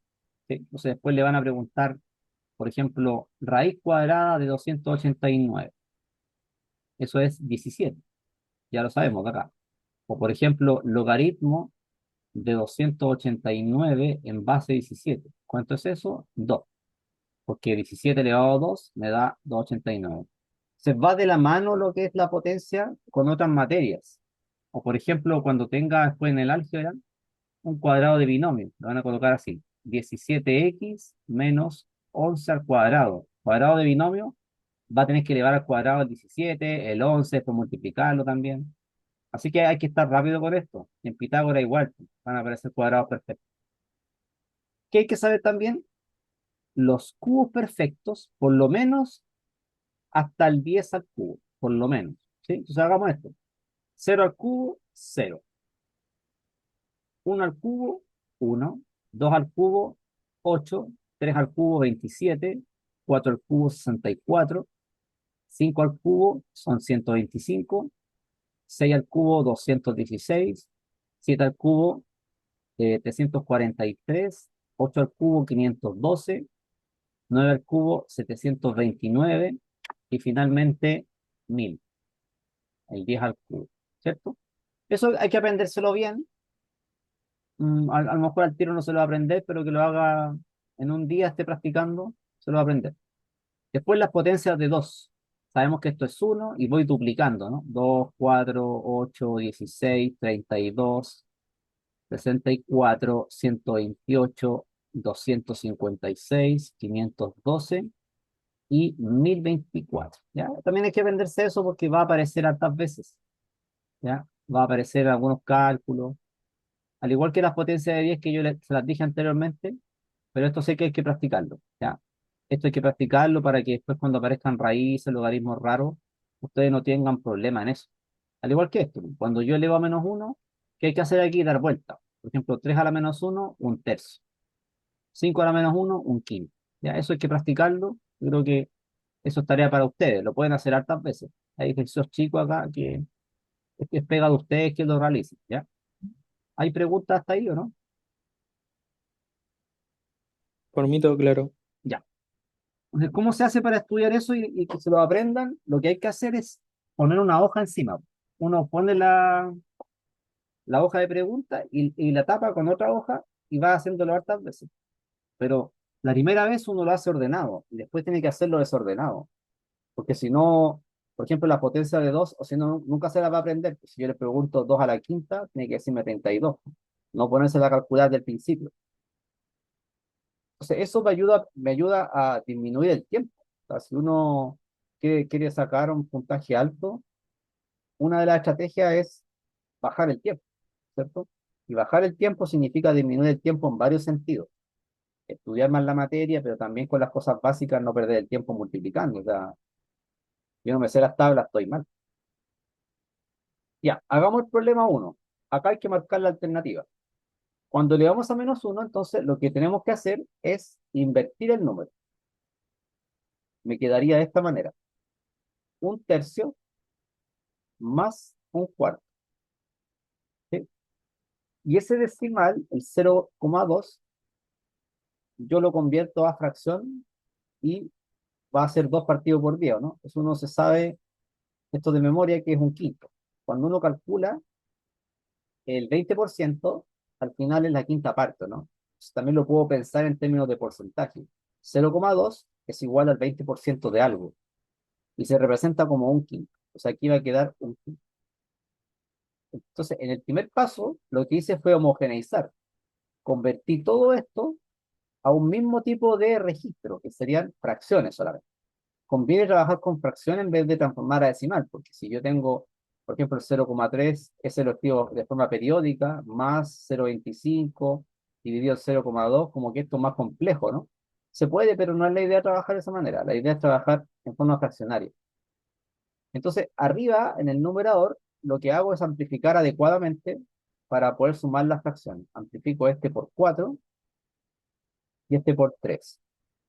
¿Sí? Entonces después le van a preguntar, por ejemplo, raíz cuadrada de 289. Eso es 17, ya lo sabemos de acá. O por ejemplo, logaritmo de 289 en base 17. ¿Cuánto es eso? 2, porque 17 elevado a 2 me da 289. Se va de la mano lo que es la potencia con otras materias. O por ejemplo, cuando tenga después en el álgebra un cuadrado de binomio, lo van a colocar así: 17x menos 11 al cuadrado. Cuadrado de binomio va a tener que elevar al cuadrado el 17, el 11, después multiplicarlo también. Así que hay que estar rápido con esto. En Pitágoras igual, van a aparecer cuadrados perfectos. ¿Qué hay que saber también? Los cubos perfectos, por lo menos hasta el 10 al cubo, por lo menos. ¿Sí? Entonces hagamos esto. 0 al cubo, 0. 1 al cubo, 1. 2 al cubo, 8. 3 al cubo, 27. 4 al cubo, 64. 5 al cubo son 125. 6 al cubo, 216. 7 al cubo, 343. 8 al cubo, 512. 9 al cubo, 729. Y finalmente, 1000. El 10 al cubo. ¿Cierto? Eso hay que aprendérselo bien. A lo mejor al tiro no se lo va a aprender, pero que lo haga en un día, esté practicando, se lo va a aprender. Después las potencias de 2. Sabemos que esto es 1 y voy duplicando, ¿no? 2, 4, 8, 16, 32, 64, 128, 256, 512 y 1024. ¿Ya? También hay que aprenderse eso porque va a aparecer hartas veces. ¿Ya? Va a aparecer algunos cálculos, al igual que las potencias de 10 que se las dije anteriormente, pero esto sé que hay que practicarlo. ¿Ya? Esto hay que practicarlo para que después cuando aparezcan raíces, logaritmos raros, ustedes no tengan problema en eso. Al igual que esto, cuando yo elevo a menos uno, ¿qué hay que hacer aquí? Dar vuelta. Por ejemplo, 3 a la menos uno, un tercio. 5 a la menos uno, un quinto. ¿Ya? Eso hay que practicarlo. Yo creo que eso es tarea para ustedes. Lo pueden hacer hartas veces. Hay ejercicios chicos acá que es pega de ustedes que lo realicen. ¿Ya? ¿Hay preguntas hasta ahí o no? Por mí todo claro. Ya. Entonces, ¿cómo se hace para estudiar eso y que se lo aprendan? Lo que hay que hacer es poner una hoja encima. Uno pone la hoja de pregunta y la tapa con otra hoja y va haciéndolo hartas veces. Pero la primera vez uno lo hace ordenado y después tiene que hacerlo desordenado. Porque si no, por ejemplo, la potencia de 2 o si no, nunca se la va a aprender. Si yo le pregunto 2 a la quinta, tiene que decirme 32. No ponerse a calcular del principio. Entonces, eso me ayuda a disminuir el tiempo. O sea, si uno quiere sacar un puntaje alto, una de las estrategias es bajar el tiempo, ¿cierto? Y bajar el tiempo significa disminuir el tiempo en varios sentidos. Estudiar más la materia, pero también con las cosas básicas no perder el tiempo multiplicando. O sea, yo no me sé las tablas, estoy mal. Ya, hagamos el problema uno. Acá hay que marcar la alternativa. Cuando le vamos a menos uno, entonces lo que tenemos que hacer es invertir el número. Me quedaría de esta manera. Un tercio más un cuarto. ¿Sí? Y ese decimal, el 0,2, yo lo convierto a fracción y va a ser 2 partido por 10, ¿no? Eso uno se sabe, esto de memoria, que es un quinto. Cuando uno calcula el 20%, al final es la quinta parte, ¿no? Entonces, también lo puedo pensar en términos de porcentaje. 0,2 es igual al 20% de algo y se representa como un quinto. O sea, aquí va a quedar un quinto. Entonces, en el primer paso, lo que hice fue homogeneizar. Convertí todo esto a un mismo tipo de registro, que serían fracciones solamente. Conviene trabajar con fracciones en vez de transformar a decimal, porque si yo tengo, por ejemplo, el 0,3, ese lo escribo de forma periódica, más 0,25 dividido el 0,2, como que esto es más complejo, ¿no? Se puede, pero no es la idea trabajar de esa manera. La idea es trabajar en forma fraccionaria. Entonces, arriba, en el numerador, lo que hago es amplificar adecuadamente para poder sumar las fracciones. Amplifico este por 4 y este por 3.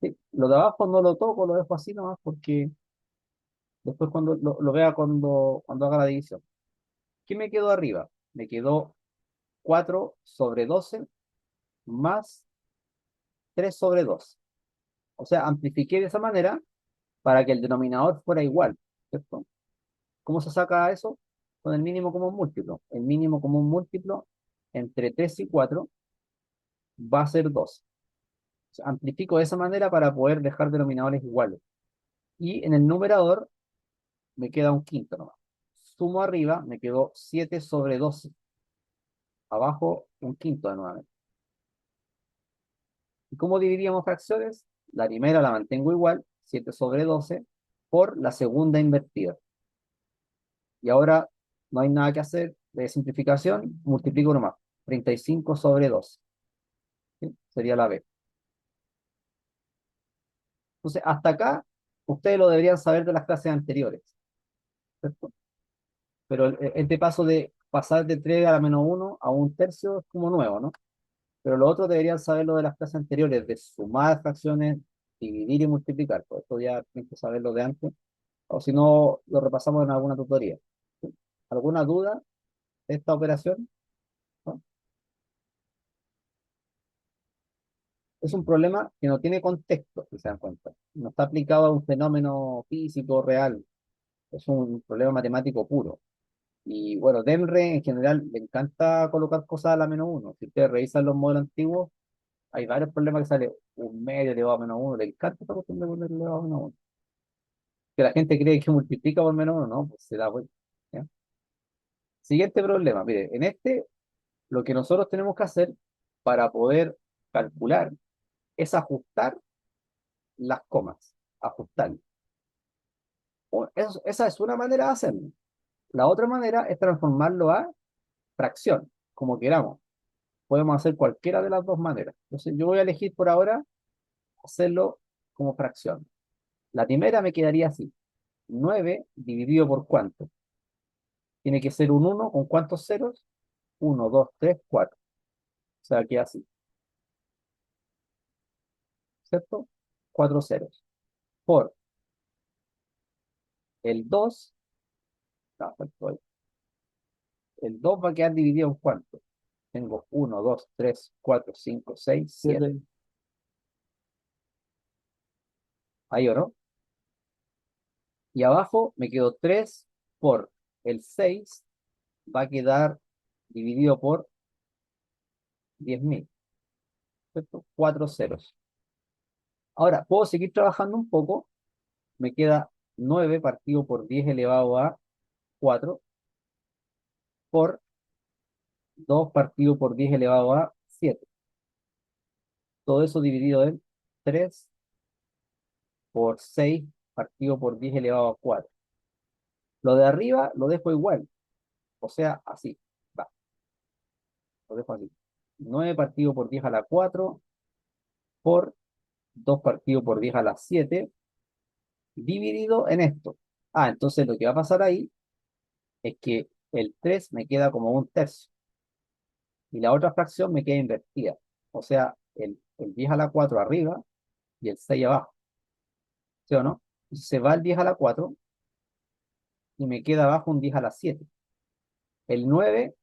Sí, lo de abajo no lo toco, lo dejo así nomás porque después cuando lo vea cuando haga la división. ¿Qué me quedó arriba? Me quedó 4 sobre 12 más 3 sobre 2. O sea, amplifiqué de esa manera para que el denominador fuera igual, ¿cierto? ¿Cómo se saca eso? Con el mínimo común múltiplo. El mínimo común múltiplo entre 3 y 4 va a ser 2. O sea, amplifico de esa manera para poder dejar denominadores iguales. Y en el numerador me queda un quinto nomás. Sumo arriba, me quedó 7 sobre 12. Abajo, un quinto de nuevo. ¿Y cómo dividiríamos fracciones? La primera la mantengo igual, 7 sobre 12, por la segunda invertida. Y ahora no hay nada que hacer de simplificación, multiplico uno más, 35 sobre 12. ¿Sí? Sería la B. Entonces, hasta acá, ustedes lo deberían saber de las clases anteriores, ¿cierto? Pero este paso de pasar de 3 a la menos uno a un tercio es como nuevo, ¿no? Pero los otros deberían saberlo de las clases anteriores, de sumar fracciones, dividir y multiplicar. Pues esto ya tienen que saberlo de antes, o si no, lo repasamos en alguna tutoría. ¿Sí? ¿Alguna duda de esta operación? ¿No? Es un problema que no tiene contexto, si se dan cuenta. No está aplicado a un fenómeno físico real. Es un problema matemático puro. Y bueno, Demre en general le encanta colocar cosas a la menos uno. Si ustedes revisan los modelos antiguos, hay varios problemas que sale un medio elevado a menos uno. Le encanta esta cuestión de poner elevado a menos uno. Que la gente cree que multiplica por menos uno, no, pues se da vuelta. ¿Ya? Siguiente problema, mire, en este, lo que nosotros tenemos que hacer para poder calcular es ajustar las comas, ajustar. Esa es una manera de hacerlo. La otra manera es transformarlo a fracción, como queramos. Podemos hacer cualquiera de las dos maneras. Entonces yo voy a elegir por ahora hacerlo como fracción. La primera me quedaría así. 9 dividido por ¿cuánto? Tiene que ser un 1 con ¿cuántos ceros? 1, 2, 3, 4. O sea, queda así, ¿cierto? 4 ceros. Por el 2, no, faltó ahí. El 2 va a quedar dividido en ¿cuánto? Tengo 1, 2, 3, 4, 5, 6, 7. Siete. Ahí o no. Y abajo me quedó 3 por el 6, va a quedar dividido por 10.000, ¿cierto? 4 ceros. Ahora, puedo seguir trabajando un poco. Me queda 9 partido por 10 elevado a 4 por 2 partido por 10 elevado a 7. Todo eso dividido en 3 por 6 partido por 10 elevado a 4. Lo de arriba lo dejo igual, o sea, así. Va, lo dejo así. 9 partido por 10 a la 4 por 2 partido por 10 a la 7 dividido en esto. Ah, entonces lo que va a pasar ahí es que el 3 me queda como un tercio y la otra fracción me queda invertida. O sea, el 10 a la 4 arriba y el 6 abajo. ¿Sí o no? Se va el 10 a la 4 y me queda abajo un 10 a la 7. El 9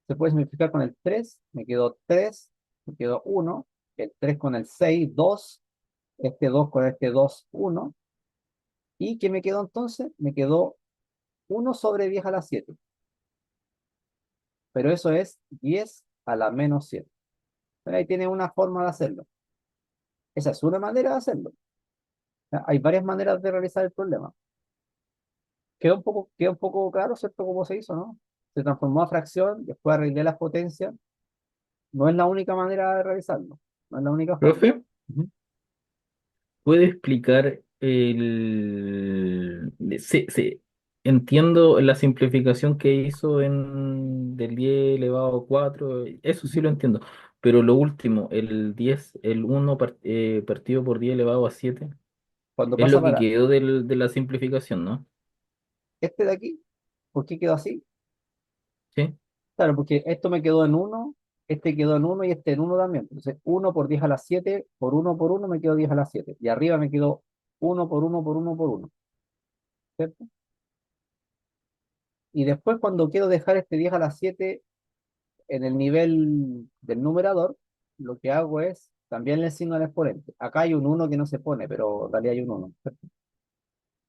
se puede simplificar con el 3, me quedó 3, me quedó 1, el 3 con el 6, 2, este 2 con este 2, 1. ¿Y qué me quedó entonces? Me quedó 1 sobre 10 a la 7. Pero eso es 10 a la menos 7. Pero ahí tiene una forma de hacerlo. Esa es una manera de hacerlo. Hay varias maneras de realizar el problema. Queda un poco claro, ¿cierto? Cómo se hizo, ¿no? Se transformó a fracción, después arreglé las potencias. No es la única manera de realizarlo. No es la única forma. Profe, Ujú. ¿puede explicar el... entiendo la simplificación que hizo del 10 elevado a 4, eso sí Ujú. lo entiendo, pero lo último, el 1 partido por 10 elevado a 7, Cuando es pasa lo que para quedó de la simplificación, ¿no? este de aquí, ¿por qué quedó así? ¿Sí? Claro, porque esto me quedó en uno, este quedó en uno y este en uno también. Entonces, 1 por 10 a la 7 por uno me quedó 10 a la 7. Y arriba me quedó uno por uno por uno por uno, ¿cierto? Y después cuando quiero dejar este 10 a la 7 en el nivel del numerador, lo que hago es cambiarle el signo al exponente. Acá hay un uno que no se pone, pero en realidad hay un uno, ¿cierto?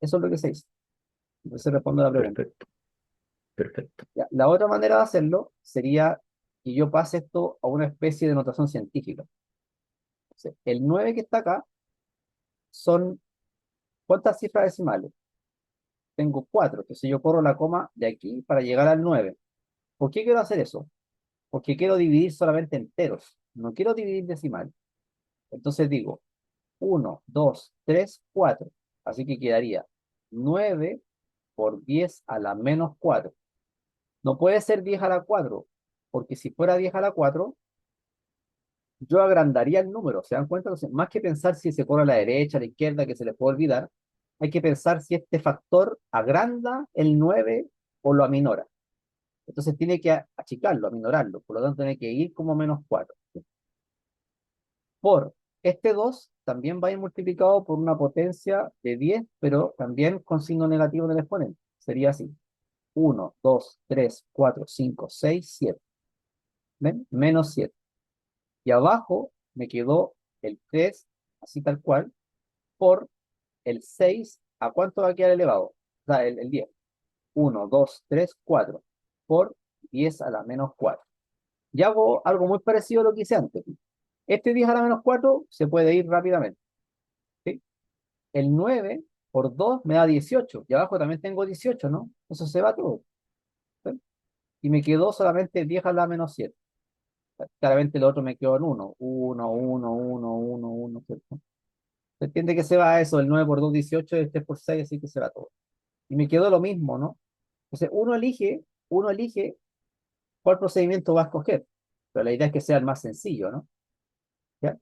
Eso es lo que se hizo. Entonces respondo a la pregunta. Perfecto, perfecto. Ya, la otra manera de hacerlo sería que yo pase esto a una especie de notación científica. Entonces, el 9 que está acá son, ¿cuántas cifras decimales? Tengo 4. Entonces yo corro la coma de aquí para llegar al 9. ¿Por qué quiero hacer eso? Porque quiero dividir solamente enteros. No quiero dividir decimales. Entonces digo 1, 2, 3, 4. Así que quedaría 9 por 10 a la menos 4. No puede ser 10 a la 4, porque si fuera 10 a la 4, yo agrandaría el número. ¿Se dan cuenta? Entonces, más que pensar si se corre a la derecha, a la izquierda, que se les puede olvidar, hay que pensar si este factor agranda el 9 o lo aminora. Entonces tiene que achicarlo, aminorarlo. Por lo tanto, tiene que ir como menos 4. Por este 2 también va a ir multiplicado por una potencia de 10, pero también con signo negativo en el exponente. Sería así. 1, 2, 3, 4, 5, 6, 7. ¿Ven? Menos 7. Y abajo me quedó el 3, así tal cual, por el 6. ¿A cuánto va a quedar elevado? O sea, el 10. 1, 2, 3, 4. Por 10 a la menos 4. Y hago algo muy parecido a lo que hice antes. Este 10 a la menos 4 se puede ir rápidamente, ¿sí? El 9 por 2 me da 18. Y abajo también tengo 18, ¿no? Eso se va todo, ¿sí? Y me quedó solamente 10 a la menos 7. Claramente lo otro me quedó en 1. 1, 1, 1, 1, 1, ¿cierto? Se entiende que se va a eso, el 9 por 2, 18, el 3 por 6, así que se va todo. Y me quedó lo mismo, ¿no? Entonces, uno elige cuál procedimiento va a escoger, pero la idea es que sea el más sencillo, ¿no? ¿Ya?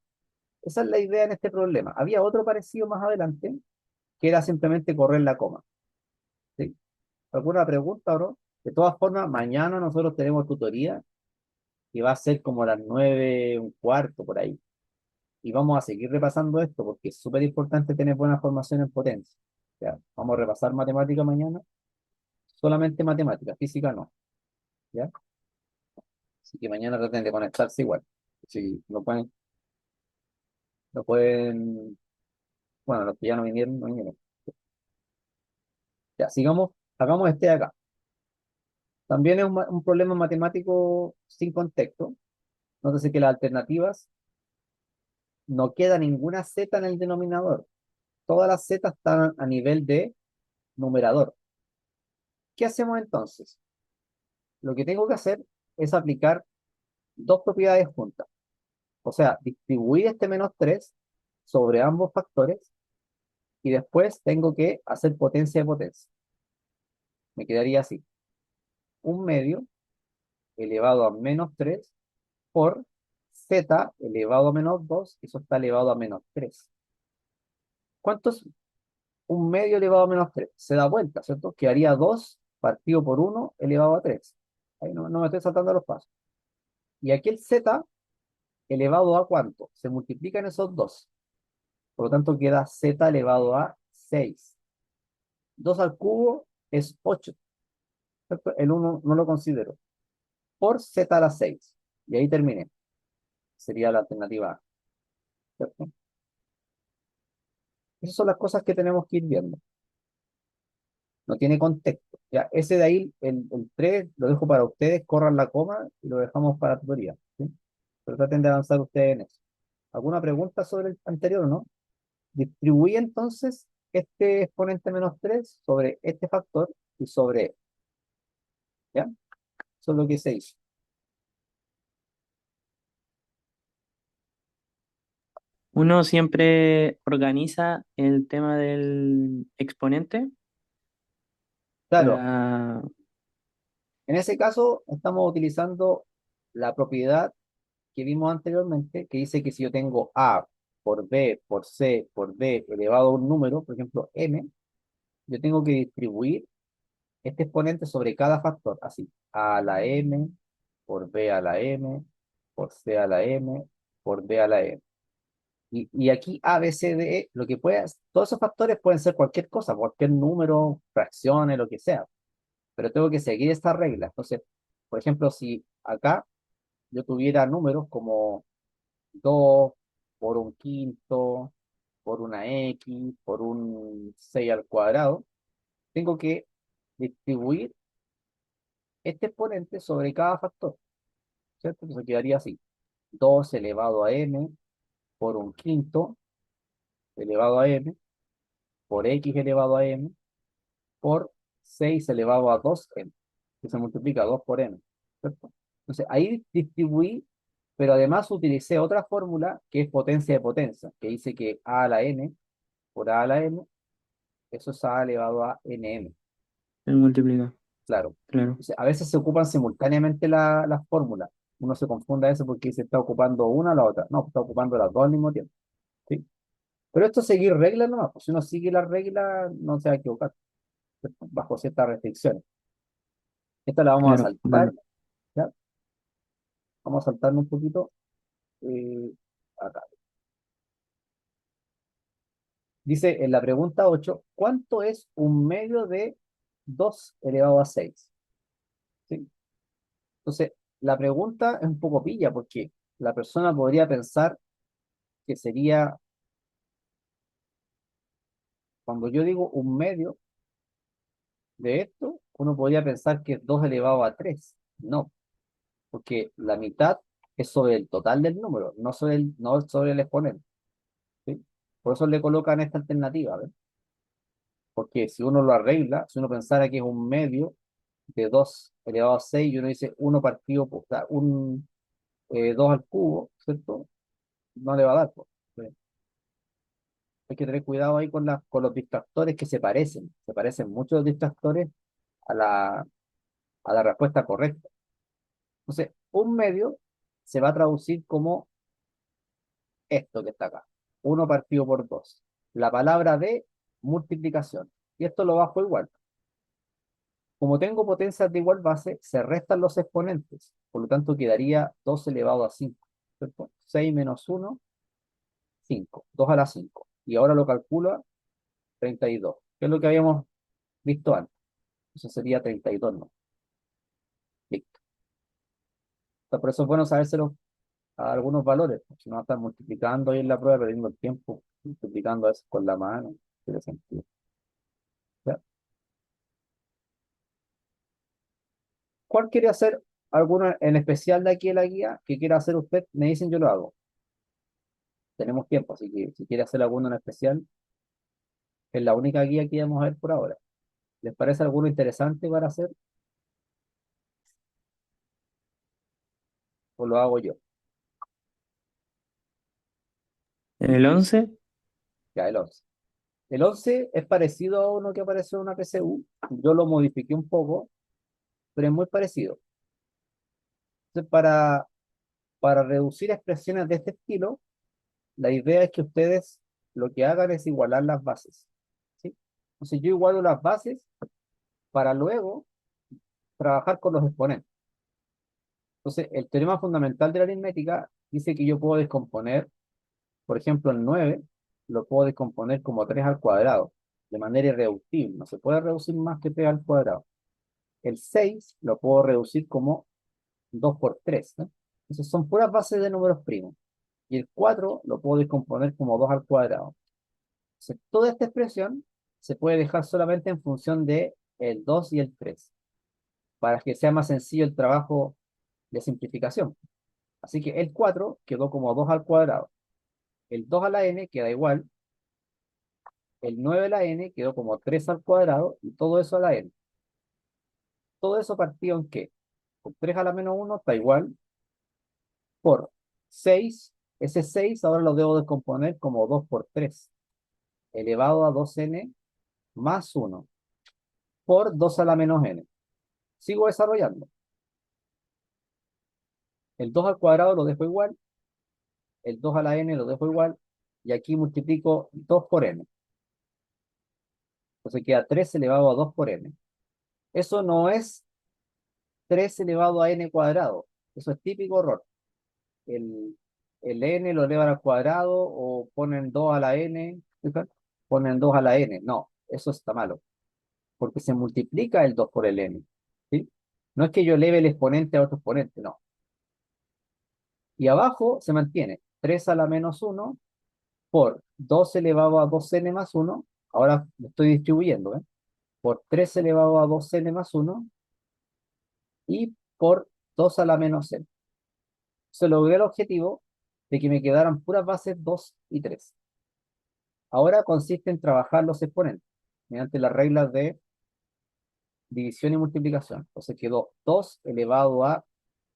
Esa es la idea en este problema. Había otro parecido más adelante, que era simplemente correr la coma, ¿sí? ¿Alguna pregunta o no? De todas formas, mañana nosotros tenemos tutoría que va a ser como a las 9, un cuarto por ahí. Y vamos a seguir repasando esto porque es súper importante tener buena formación en potencia. ¿Ya? Vamos a repasar matemática mañana, solamente matemática, física no. ¿Ya? Así que mañana traten de conectarse igual. Si no pueden, bueno, los que ya no vinieron, no vinieron. Ya, sigamos, hagamos este de acá. También es un problema matemático sin contexto. Nótese que las alternativas no queda ninguna z en el denominador. Todas las z están a nivel de numerador. ¿Qué hacemos entonces? Lo que tengo que hacer es aplicar dos propiedades juntas. O sea, distribuir este -3 sobre ambos factores y después tengo que hacer potencia de potencia. Me quedaría así. Un medio elevado a -3 por z elevado a -2, eso está elevado a -3. ¿Cuánto es un medio elevado a -3? Se da vuelta, ¿cierto? Quedaría 2 partido por 1 elevado a 3. Ahí no me estoy saltando los pasos. Y aquí el z elevado a ¿cuánto? Se multiplican esos dos. Por lo tanto, queda z elevado a 6. 2 al cubo es 8, ¿cierto? El uno no lo considero. Por z a la 6. Y ahí terminé. Sería la alternativa A, ¿cierto? Esas son las cosas que tenemos que ir viendo. No tiene contexto. Ya, ese de ahí, el 3, lo dejo para ustedes, corran la coma y lo dejamos para tutoría, ¿sí? Pero traten de avanzar ustedes en eso. ¿Alguna pregunta sobre el anterior o no? Distribuí entonces este exponente -3 sobre este factor y sobre él, ¿ya? Eso es lo que se hizo. Uno siempre organiza el tema del exponente Claro, para... en ese caso estamos utilizando la propiedad que vimos anteriormente, que dice que si yo tengo A por B por C por D elevado a un número, por ejemplo m, yo tengo que distribuir este exponente sobre cada factor, así, A a la m, por B a la m, por C a la m, por D a la m. Y aquí A, B, C, D, E, lo que puede, todos esos factores pueden ser cualquier cosa, cualquier número, fracciones, lo que sea, pero tengo que seguir esta regla. Entonces, por ejemplo, si acá yo tuviera números como 2 por un quinto, por una X, por un 6 al cuadrado, tengo que distribuir este exponente sobre cada factor, ¿cierto? Entonces quedaría así: 2 elevado a m por un quinto elevado a m por x elevado a m por 6 elevado a 2m, que se multiplica 2 por m, ¿cierto? Entonces ahí distribuí, pero además utilicé otra fórmula que es potencia de potencia, que dice que a a la n por a a la m, eso es a elevado a nm, el multiplicar, claro. claro. Entonces, a veces se ocupan simultáneamente las fórmulas. Uno se confunda eso porque se está ocupando una o la otra. No, está ocupando las dos al mismo tiempo. ¿Sí? Pero esto es seguir reglas nomás, pues si uno sigue las reglas no se va a equivocar, ¿cierto? Bajo ciertas restricciones. Esta la vamos a Claro, saltar, vale. ¿ya? Vamos a saltarnos un poquito. eh, Acá. Dice en la pregunta 8, ¿cuánto es un medio de 2 elevado a 6? ¿Sí? Entonces, la pregunta es un poco pilla porque la persona podría pensar que sería, cuando yo digo un medio de esto, uno podría pensar que es 2 elevado a 3. No, porque la mitad es sobre el total del número, no sobre el exponente, ¿sí? Por eso le colocan esta alternativa, ¿ves? Porque si uno lo arregla, si uno pensara que es un medio de 2 elevado a 6 y uno dice uno partido por, o sea, 2 al cubo, ¿cierto? No le va a dar, pues. Hay que tener cuidado ahí con los distractores que se parecen mucho los distractores a la respuesta correcta. Entonces, un medio se va a traducir como esto que está acá, uno partido por 2. La palabra de multiplicación. Y esto lo bajo igual. Como tengo potencias de igual base, se restan los exponentes. Por lo tanto, quedaría 2 elevado a 5. ¿Cierto? 6 menos 1, 5. 2 a la 5. Y ahora lo calculo a 32, que es lo que habíamos visto antes. Eso sería 32, ¿no? Listo. Por eso es bueno sabérselo a algunos valores, porque si no va a estar multiplicando ahí en la prueba, perdiendo el tiempo, multiplicando a veces con la mano. Tiene sentido. ¿Ya? ¿Cuál quiere hacer alguno en especial de aquí en la guía que quiera hacer usted? Me dicen, yo lo hago. Tenemos tiempo, así que si quiere hacer alguno en especial, es la única guía que vamos a ver por ahora. ¿Les parece alguno interesante para hacer? ¿O lo hago yo? En el 11, Ya, el 11. El 11 es parecido a uno que apareció en una PCU. Yo lo modifiqué un poco, pero es muy parecido. Entonces, para reducir expresiones de este estilo, la idea es que ustedes lo que hagan es igualar las bases. ¿Sí? Entonces, yo igualo las bases para luego trabajar con los exponentes. Entonces, el teorema fundamental de la aritmética dice que yo puedo descomponer, por ejemplo, el 9 lo puedo descomponer como 3 al cuadrado, de manera irreductible. No se puede reducir más que 3 al cuadrado. El 6 lo puedo reducir como 2 por 3, ¿no? Entonces, son puras bases de números primos. Y el 4 lo puedo descomponer como 2 al cuadrado. Entonces, toda esta expresión se puede dejar solamente en función de el 2 y el 3, para que sea más sencillo el trabajo de simplificación. Así que el 4 quedó como 2 al cuadrado. El 2 a la n queda igual. El 9 a la n quedó como 3 al cuadrado y todo eso a la n. Todo eso partido en qué? Con 3 a la menos 1 está igual por 6. Ese 6 ahora lo debo descomponer como 2 por 3 elevado a 2n más 1 por 2 a la menos n. Sigo desarrollando. El 2 al cuadrado lo dejo igual. El 2 a la n lo dejo igual. Y aquí multiplico 2 por n. Entonces queda 3 elevado a 2 por n. Eso no es 3 elevado a n cuadrado. Eso es típico error. El, el n lo elevan al cuadrado o ponen 2 a la n, ¿fíjate? Ponen 2 a la n. No, eso está malo, porque se multiplica el 2 por el n. ¿Sí? No es que yo eleve el exponente a otro exponente, no. Y abajo se mantiene 3 a la menos 1 por 2 elevado a 2n más 1. Ahora lo estoy distribuyendo, ¿eh? Por 3 elevado a 2n más 1 y por 2 a la menos n. Se logré el objetivo de que me quedaran puras bases 2 y 3. Ahora consiste en trabajar los exponentes mediante las reglas de división y multiplicación. Entonces quedó 2 elevado a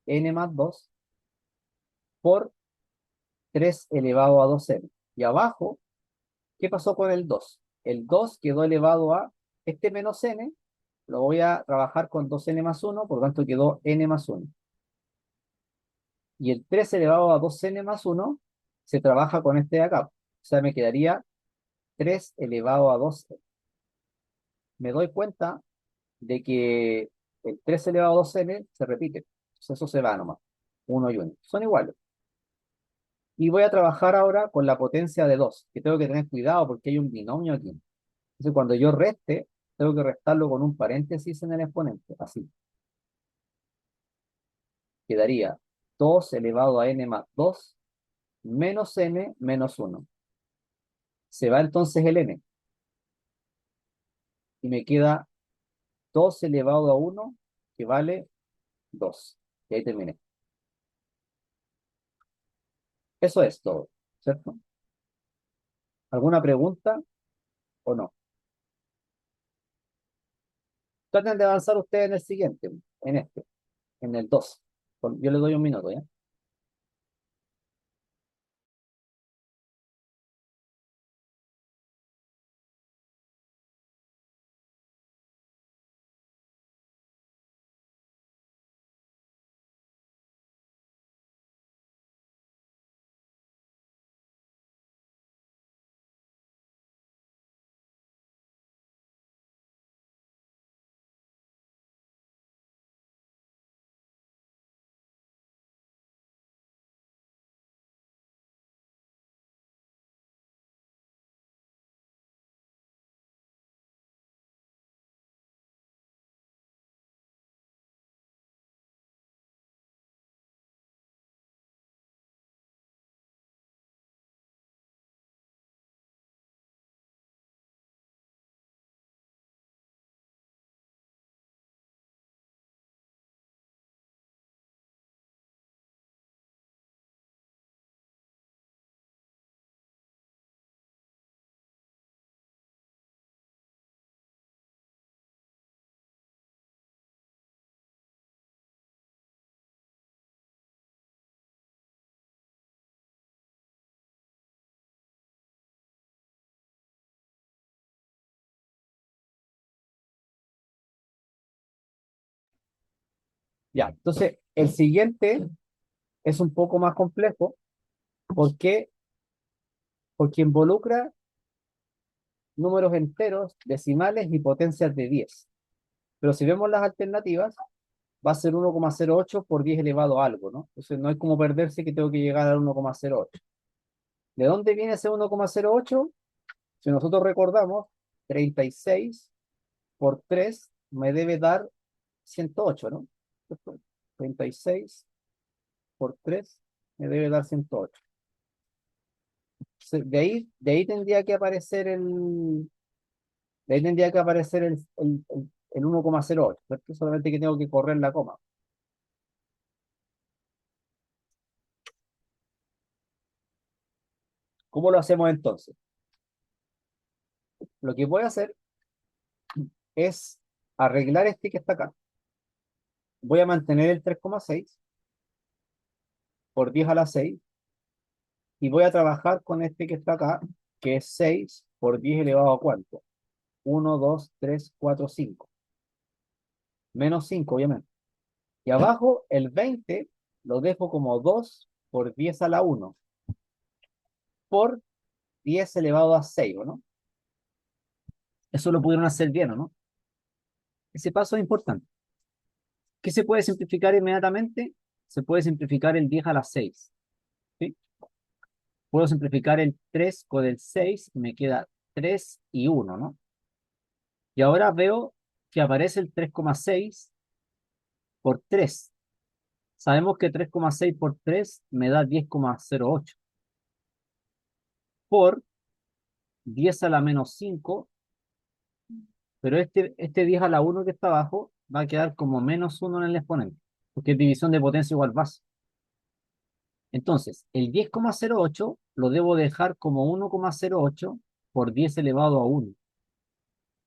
n más 2 por 3 elevado a 2n. Y abajo, ¿qué pasó con el 2? El 2 quedó elevado a este menos n, lo voy a trabajar con 2n más 1, por lo tanto quedó n más 1. Y el 3 elevado a 2n más 1 se trabaja con este de acá. O sea, me quedaría 3 elevado a 2. Me doy cuenta de que el 3 elevado a 2n se repite. Entonces eso se va nomás. Uno y uno. Son iguales. Y voy a trabajar ahora con la potencia de 2, que tengo que tener cuidado porque hay un binomio aquí. Entonces cuando yo reste, tengo que restarlo con un paréntesis en el exponente. Así. Quedaría 2 elevado a n más 2 menos n menos 1. Se va entonces el n. Y me queda 2 elevado a 1, que vale 2. Y ahí terminé. Eso es todo, ¿cierto? ¿Alguna pregunta o no? Traten de avanzar ustedes en el siguiente, en este, en el 2. Yo les doy un minuto, ¿ya? Ya, entonces el siguiente es un poco más complejo. ¿Por qué? Porque involucra números enteros, decimales y potencias de 10. Pero si vemos las alternativas, va a ser 1,08 por 10 elevado a algo, ¿no? Entonces no hay como perderse que tengo que llegar al 1,08. ¿De dónde viene ese 1,08? Si nosotros recordamos, 36 por 3 me debe dar 108, ¿no? 36 por 3 me debe dar 108. De ahí tendría que aparecer el 1,08, ¿cierto? Solamente que tengo que correr la coma. ¿Cómo lo hacemos entonces? Lo que voy a hacer es arreglar este que está acá. Voy a mantener el 3,6 por 10 a la 6 y voy a trabajar con este que está acá, que es 6 por 10 elevado a ¿cuánto? 1, 2, 3, 4, 5. Menos 5, obviamente. Y abajo el 20 lo dejo como 2 por 10 a la 1 por 10 elevado a 6, ¿o no? Eso lo pudieron hacer bien, ¿o no? Ese paso es importante. ¿Qué se puede simplificar inmediatamente? Se puede simplificar el 10 a la 6. ¿Sí? Puedo simplificar el 3 con el 6 y me queda 3 y 1, ¿no? Y ahora veo que aparece el 3,6 por 3. Sabemos que 3,6 por 3 me da 10,08 por 10 a la menos 5, pero este 10 a la 1 que está abajo va a quedar como menos 1 en el exponente, porque es división de potencia igual base. Entonces, el 10,08 lo debo dejar como 1,08 por 10 elevado a 1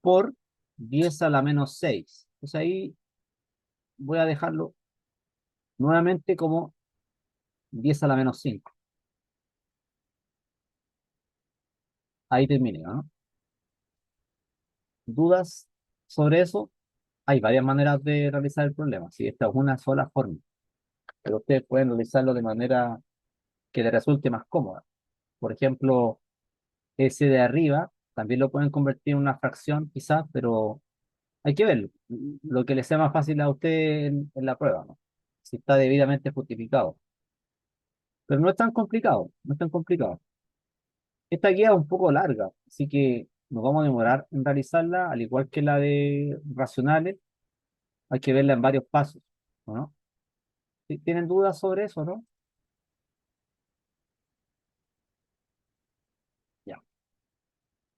por 10 a la menos 6. Entonces ahí voy a dejarlo nuevamente como 10 a la menos 5. Ahí terminé, ¿no? ¿Dudas sobre eso? Hay varias maneras de realizar el problema. Si esta es una sola forma, pero ustedes pueden realizarlo de manera que les resulte más cómoda. Por ejemplo, ese de arriba también lo pueden convertir en una fracción, quizás, pero hay que verlo. Lo que le sea más fácil a usted en la prueba, ¿no? Si está debidamente justificado. Pero no es tan complicado, no es tan complicado. Esta guía es un poco larga, así que nos vamos a demorar en realizarla, al igual que la de racionales, hay que verla en varios pasos, ¿no? ¿Tienen dudas sobre eso, no? Ya.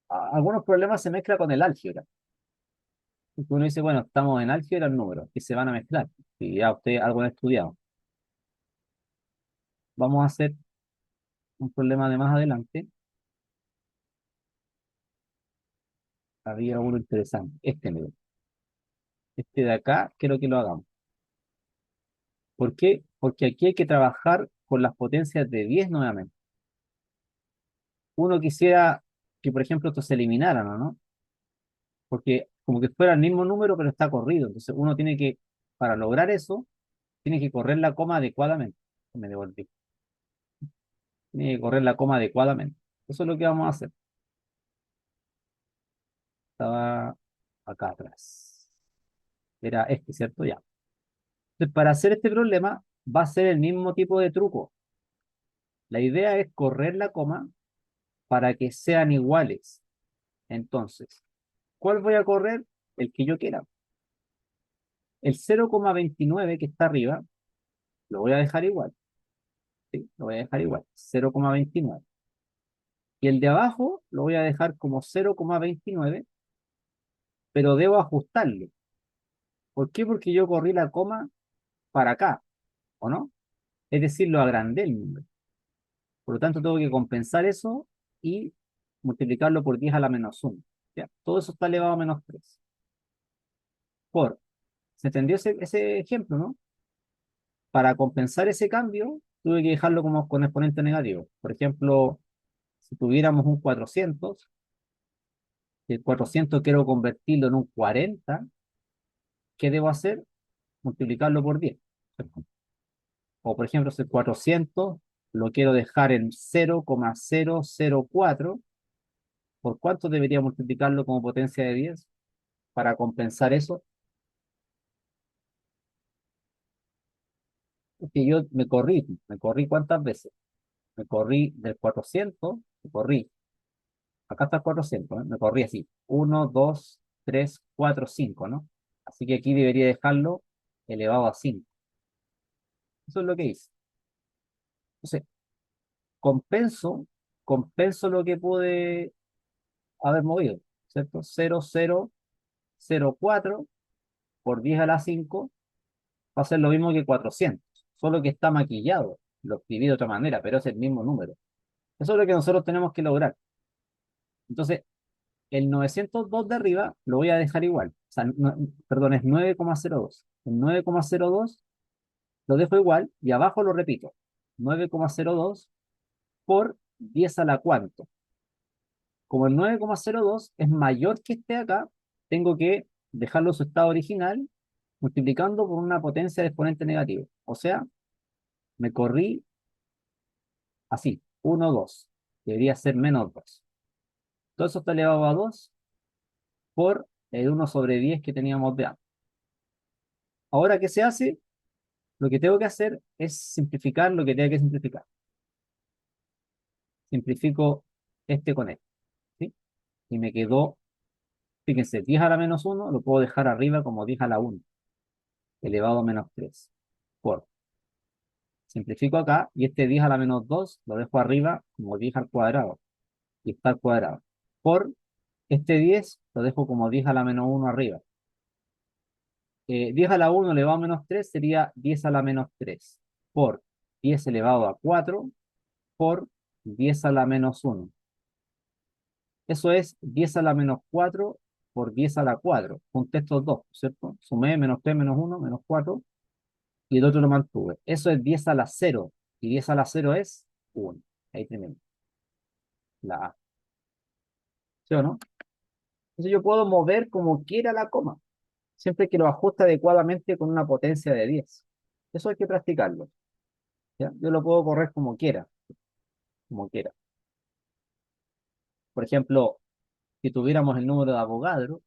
Algunos problemas se mezclan con el álgebra. Porque uno dice, bueno, estamos en álgebra en números, y se van a mezclar. Y ya usted algo ha estudiado. Vamos a hacer un problema de más adelante. Había uno interesante. Este de acá, quiero que lo hagamos. ¿Por qué? Porque aquí hay que trabajar con las potencias de 10 nuevamente. Uno quisiera que, por ejemplo, estos se eliminaran, ¿o no? Porque como que fuera el mismo número, pero está corrido. Entonces uno tiene que, para lograr eso, tiene que correr la coma adecuadamente. Me devolví. Tiene que correr la coma adecuadamente. Eso es lo que vamos a hacer. Estaba acá atrás. Era este, ¿cierto? Ya. Entonces, para hacer este problema, va a ser el mismo tipo de truco. La idea es correr la coma para que sean iguales. Entonces, ¿cuál voy a correr? El que yo quiera. El 0,29 que está arriba, lo voy a dejar igual. ¿Sí? Lo voy a dejar igual. 0,29. Y el de abajo lo voy a dejar como 0,29, pero debo ajustarlo. ¿Por qué? Porque yo corrí la coma para acá, ¿o no? Es decir, lo agrandé el número. Por lo tanto, tengo que compensar eso y multiplicarlo por 10 a la menos 1. ¿Ya? Todo eso está elevado a menos 3. ¿Se entendió ese ejemplo, no? Para compensar ese cambio, tuve que dejarlo como con exponente negativo. Por ejemplo, si tuviéramos un 400, y el 400 quiero convertirlo en un 40, ¿qué debo hacer? multiplicarlo por 10. O por ejemplo, si el 400 lo quiero dejar en 0,004, ¿por cuánto debería multiplicarlo como potencia de 10 para compensar eso? Es que yo me corrí ¿cuántas veces? Me corrí del 400, me corrí, acá está el 400, ¿eh? Me corrí así, 1, 2, 3, 4, 5, ¿no? Así que aquí debería dejarlo elevado a 5. Eso es lo que hice. Entonces, compenso, compenso lo que pude haber movido, ¿cierto? 0,004 por 10 a la 5 va a ser lo mismo que 400, solo que está maquillado, lo escribí de otra manera, pero es el mismo número. Eso es lo que nosotros tenemos que lograr. Entonces, el 902 de arriba lo voy a dejar igual. O sea, perdón, es 9,02. El 9,02 lo dejo igual y abajo lo repito. 9,02 por 10 a la cuánto. Como el 9,02 es mayor que este acá, tengo que dejarlo en su estado original multiplicando por una potencia de exponente negativo. O sea, me corrí así, 1, 2. Debería ser menos 2. Todo eso está elevado a 2 por el 1 sobre 10 que teníamos de A. Ahora, ¿qué se hace? Lo que tengo que hacer es simplificar lo que tenga que simplificar. Simplifico este con este, ¿sí? Y me quedó, fíjense, 10 a la menos 1 lo puedo dejar arriba como 10 a la 1, elevado a menos 3. Por. Simplifico acá y este 10 a la menos 2 lo dejo arriba como 10 al cuadrado. Y está al cuadrado. Por este 10 lo dejo como 10 a la menos 1 arriba. 10 a la 1 elevado a menos 3 sería 10 a la menos 3. Por 10 elevado a 4 por 10 a la menos 1. Eso es 10 a la menos 4 por 10 a la 4. Junté estos dos, ¿cierto? Sumé menos 3 menos 1 menos 4 y el otro lo mantuve. Eso es 10 a la 0. Y 10 a la 0 es 1. Ahí tenemos la A. ¿Sí o no? Entonces yo puedo mover como quiera la coma, siempre que lo ajuste adecuadamente con una potencia de 10. Eso hay que practicarlo. ¿Ya? Yo lo puedo correr como quiera, como quiera. Por ejemplo, si tuviéramos el número de Avogadro,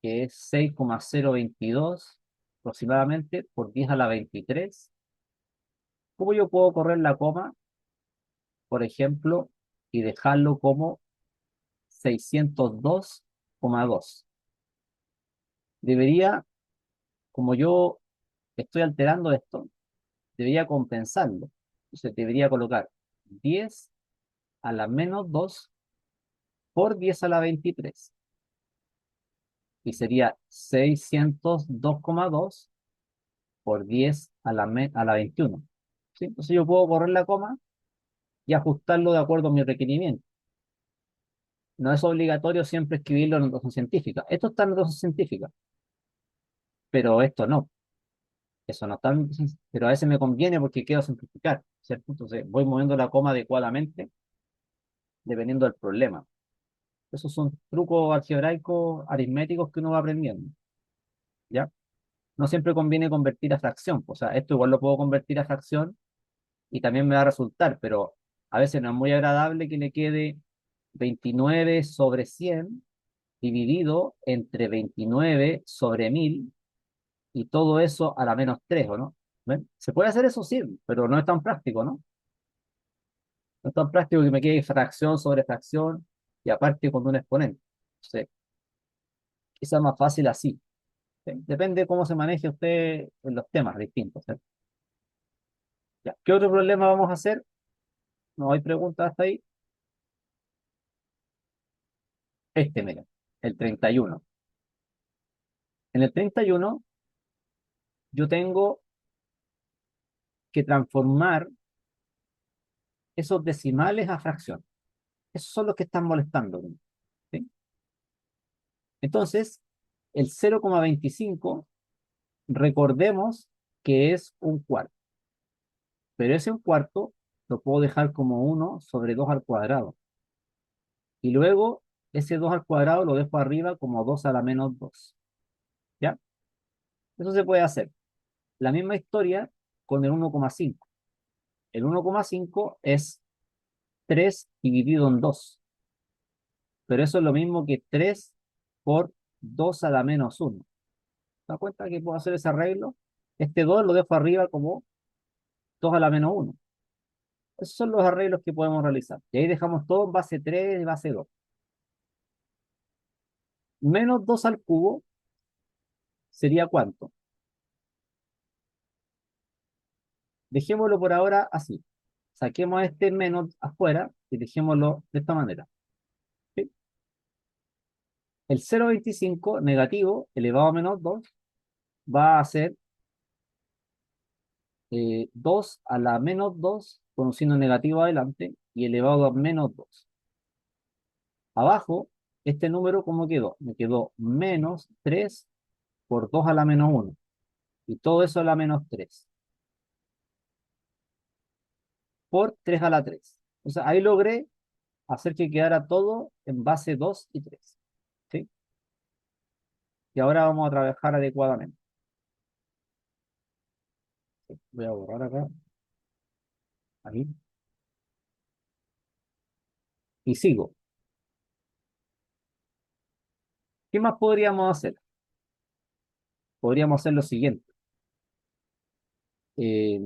que es 6,022 aproximadamente por 10 a la 23. ¿Cómo yo puedo correr la coma, por ejemplo, y dejarlo como 602,2? Debería, como yo estoy alterando esto, debería compensarlo. Entonces debería colocar 10 a la menos 2 por 10 a la 23. Y sería 602,2 por 10 a la 21. ¿Sí? Entonces yo puedo correr la coma y ajustarlo de acuerdo a mi requerimiento. No es obligatorio siempre escribirlo en notación científica. Esto está en notación científica, pero esto no. Eso no está en notación científica. Pero a veces me conviene porque quiero simplificar, ¿cierto? Entonces voy moviendo la coma adecuadamente dependiendo del problema. Esos son trucos algebraicos, aritméticos que uno va aprendiendo, ¿ya? No siempre conviene convertir a fracción. O sea, esto igual lo puedo convertir a fracción y también me va a resultar, pero a veces no es muy agradable que le quede 29 sobre 100 dividido entre 29 sobre 1000 y todo eso a la menos 3, ¿o no? ¿Ven? Se puede hacer eso, sí, pero no es tan práctico, ¿no? No es tan práctico que me quede fracción sobre fracción y aparte con un exponente. Entonces, quizá es más fácil así. ¿Sí? Depende de cómo se maneje usted en los temas distintos. ¿Sí? Ya. ¿Qué otro problema vamos a hacer? No hay preguntas hasta ahí. Mira, el 31. En el 31 yo tengo que transformar esos decimales a fracción. Esos son los que están molestando. ¿Sí? Entonces, el 0,25, recordemos que es un cuarto, pero ese un cuarto lo puedo dejar como 1 sobre 2 al cuadrado. Y luego ese 2 al cuadrado lo dejo arriba como 2 a la menos 2. ¿Ya? Eso se puede hacer. la misma historia con el 1,5. El 1,5 es 3 dividido en 2, pero eso es lo mismo que 3 por 2 a la menos 1. ¿Te das cuenta que puedo hacer ese arreglo? Este 2 lo dejo arriba como 2 a la menos 1. Esos son los arreglos que podemos realizar. Y ahí dejamos todo en base 3 y base 2. Menos 2 al cubo sería ¿cuánto? Dejémoslo por ahora así. Saquemos este menos afuera y dejémoslo de esta manera. ¿Sí? El 0,25 negativo elevado a menos 2 va a ser 2 a la menos 2 con un signo negativo adelante y elevado a menos 2. Abajo, este número, ¿cómo quedó? Me quedó menos 3 por 2 a la menos 1. Y todo eso a la menos 3 por 3 a la 3. O sea, ahí logré hacer que quedara todo en base 2 y 3. ¿Sí? Y ahora vamos a trabajar adecuadamente. Sí, voy a borrar acá. Ahí. Y sigo. ¿Qué más podríamos hacer? Podríamos hacer lo siguiente. Eh,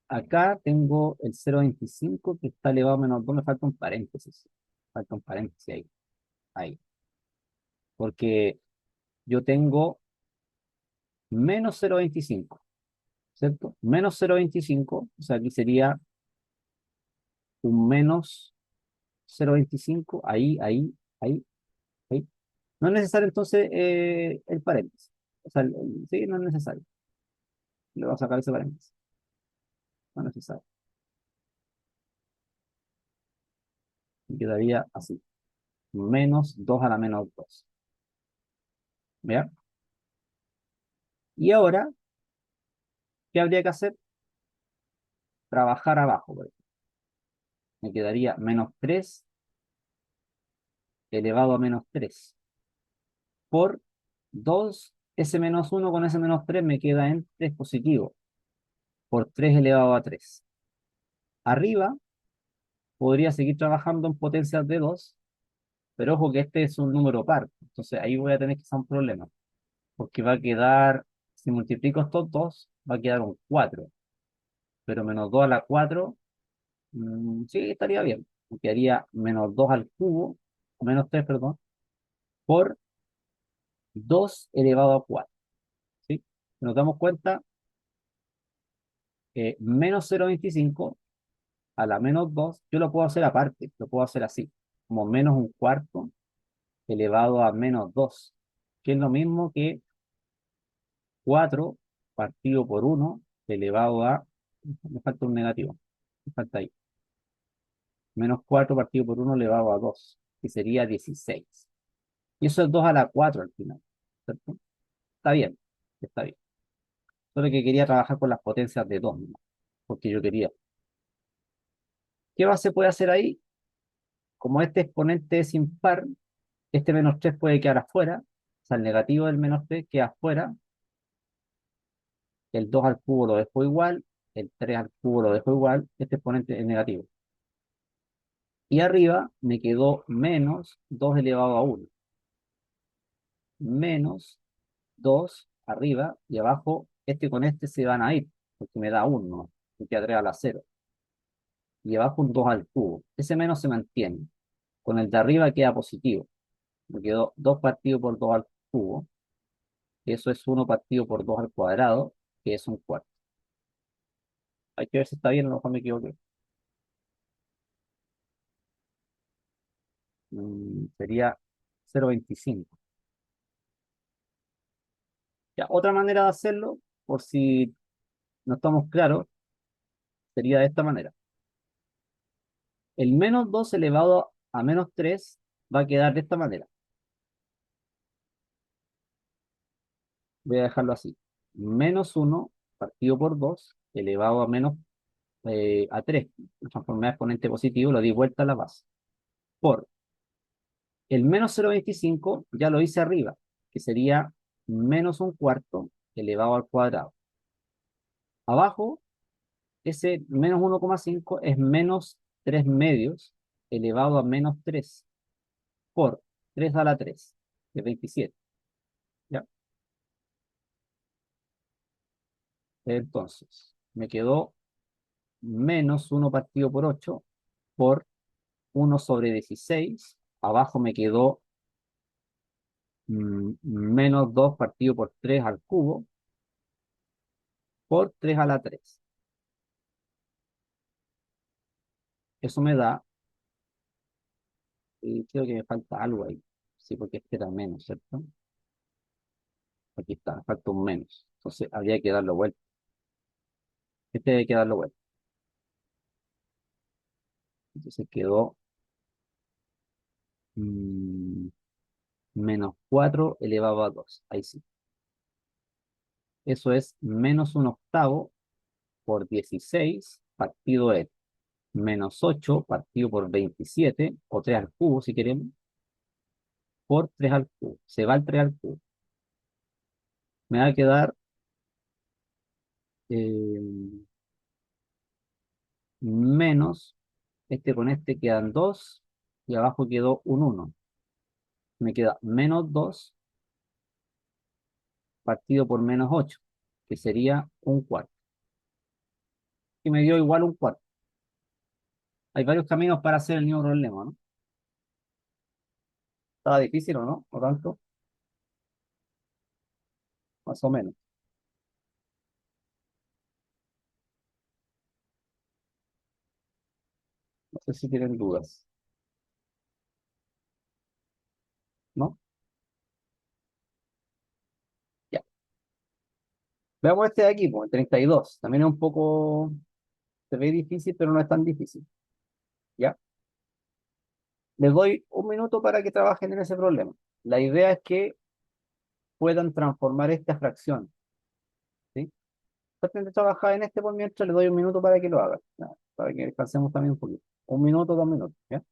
Acá tengo el 0,25 que está elevado a menos 2. Me falta un paréntesis. Falta un paréntesis ahí. Ahí. Porque yo tengo menos 0,25. ¿Cierto? Menos 0,25. O sea, aquí sería un menos 0,25. Ahí, ahí, ahí, ahí. No es necesario entonces el paréntesis. O sea, sí, no es necesario. Le voy a sacar ese paréntesis. No es necesario. Y quedaría así. Menos 2 a la menos 2. ¿Ya? Y ahora, ¿qué habría que hacer? Trabajar abajo, por ejemplo. Me quedaría menos 3 elevado a menos 3 por 2. Ese menos 1 con ese menos 3 me queda en 3 positivo por 3 elevado a 3. Arriba podría seguir trabajando en potencias de 2, pero ojo que este es un número par. Entonces ahí voy a tener que hacer un problema, porque va a quedar, si multiplico estos dos, va a quedar un 4, pero menos 2 a la 4, sí, estaría bien. Me quedaría menos 2 al cubo, o menos 3, perdón, por 2 elevado a 4. ¿Sí? Si nos damos cuenta, menos 0,25 a la menos 2, yo lo puedo hacer aparte, lo puedo hacer así, como menos un cuarto elevado a menos 2, que es lo mismo que 4 partido por 1 elevado a, me falta un negativo, me falta ahí, menos 4 partido por 1 elevado a 2, que sería 16. Y eso es 2 a la 4 al final, ¿cierto? Está bien, está bien. Solo que quería trabajar con las potencias de 2, ¿no? Porque yo quería. ¿Qué más se puede hacer ahí? Como este exponente es impar, este menos 3 puede quedar afuera, o sea, el negativo del menos 3 queda afuera, el 2 al cubo lo dejo igual, el 3 al cubo lo dejo igual, este exponente es negativo. Y arriba me quedó menos 2 elevado a 1. Menos 2 arriba y abajo, este con este se van a ir, porque me da 1, porque agrega la 0. Y abajo un 2 al cubo. Ese menos se mantiene. Con el de arriba queda positivo. Me quedó 2 partido por 2 al cubo. Eso es 1 partido por 2 al cuadrado, que es un cuarto. Hay que ver si está bien, a lo mejor me equivoqué. Sería 0,25. Ya, otra manera de hacerlo, por si no estamos claros, sería de esta manera. El menos 2 elevado a menos 3 va a quedar de esta manera. Voy a dejarlo así. Menos 1 partido por 2 elevado a menos a 3. Lo transformé a exponente positivo, lo di vuelta a la base. Por el menos 0,25 ya lo hice arriba, que sería menos un cuarto elevado al cuadrado. Abajo, ese menos 1,5 es menos 3 medios elevado a menos 3 por 3 a la 3, que es 27. ¿Ya? Entonces, me quedó menos 1 partido por 8 por 1/16. Abajo me quedó menos 2 partido por 3 al cubo por 3 a la 3. Eso me da, y creo que me falta algo ahí. Sí, porque este era menos, ¿cierto? Aquí está, me falta un menos. Entonces habría que darlo vuelta. Este hay que darlo vuelta. Entonces quedó mm, menos 4 elevado a 2. Ahí sí. Eso es menos un octavo por 16 partido de menos 8 partido por 27, o 3 al cubo si queremos, por 3 al cubo. Se va el 3 al cubo. Me va a quedar eh, menos, este con este quedan 2 y abajo quedó un 1. Me queda menos 2 partido por menos 8, que sería un cuarto. Y me dio igual un cuarto. Hay varios caminos para hacer el mismo problema, ¿no? ¿Estaba difícil o no? ¿O tanto? Más o menos. No sé si tienen dudas, ¿no? Ya. Veamos este de aquí, pues, el 32. También es un poco, se ve difícil, pero no es tan difícil. ¿Ya? Les doy un minuto para que trabajen en ese problema. La idea es que puedan transformar esta fracción, ¿sí? Traten de trabajar en este por mientras les doy un minuto para que lo hagan, ¿ya? Para que descansemos también un poquito. Un minuto, 2 minutos, ¿ya?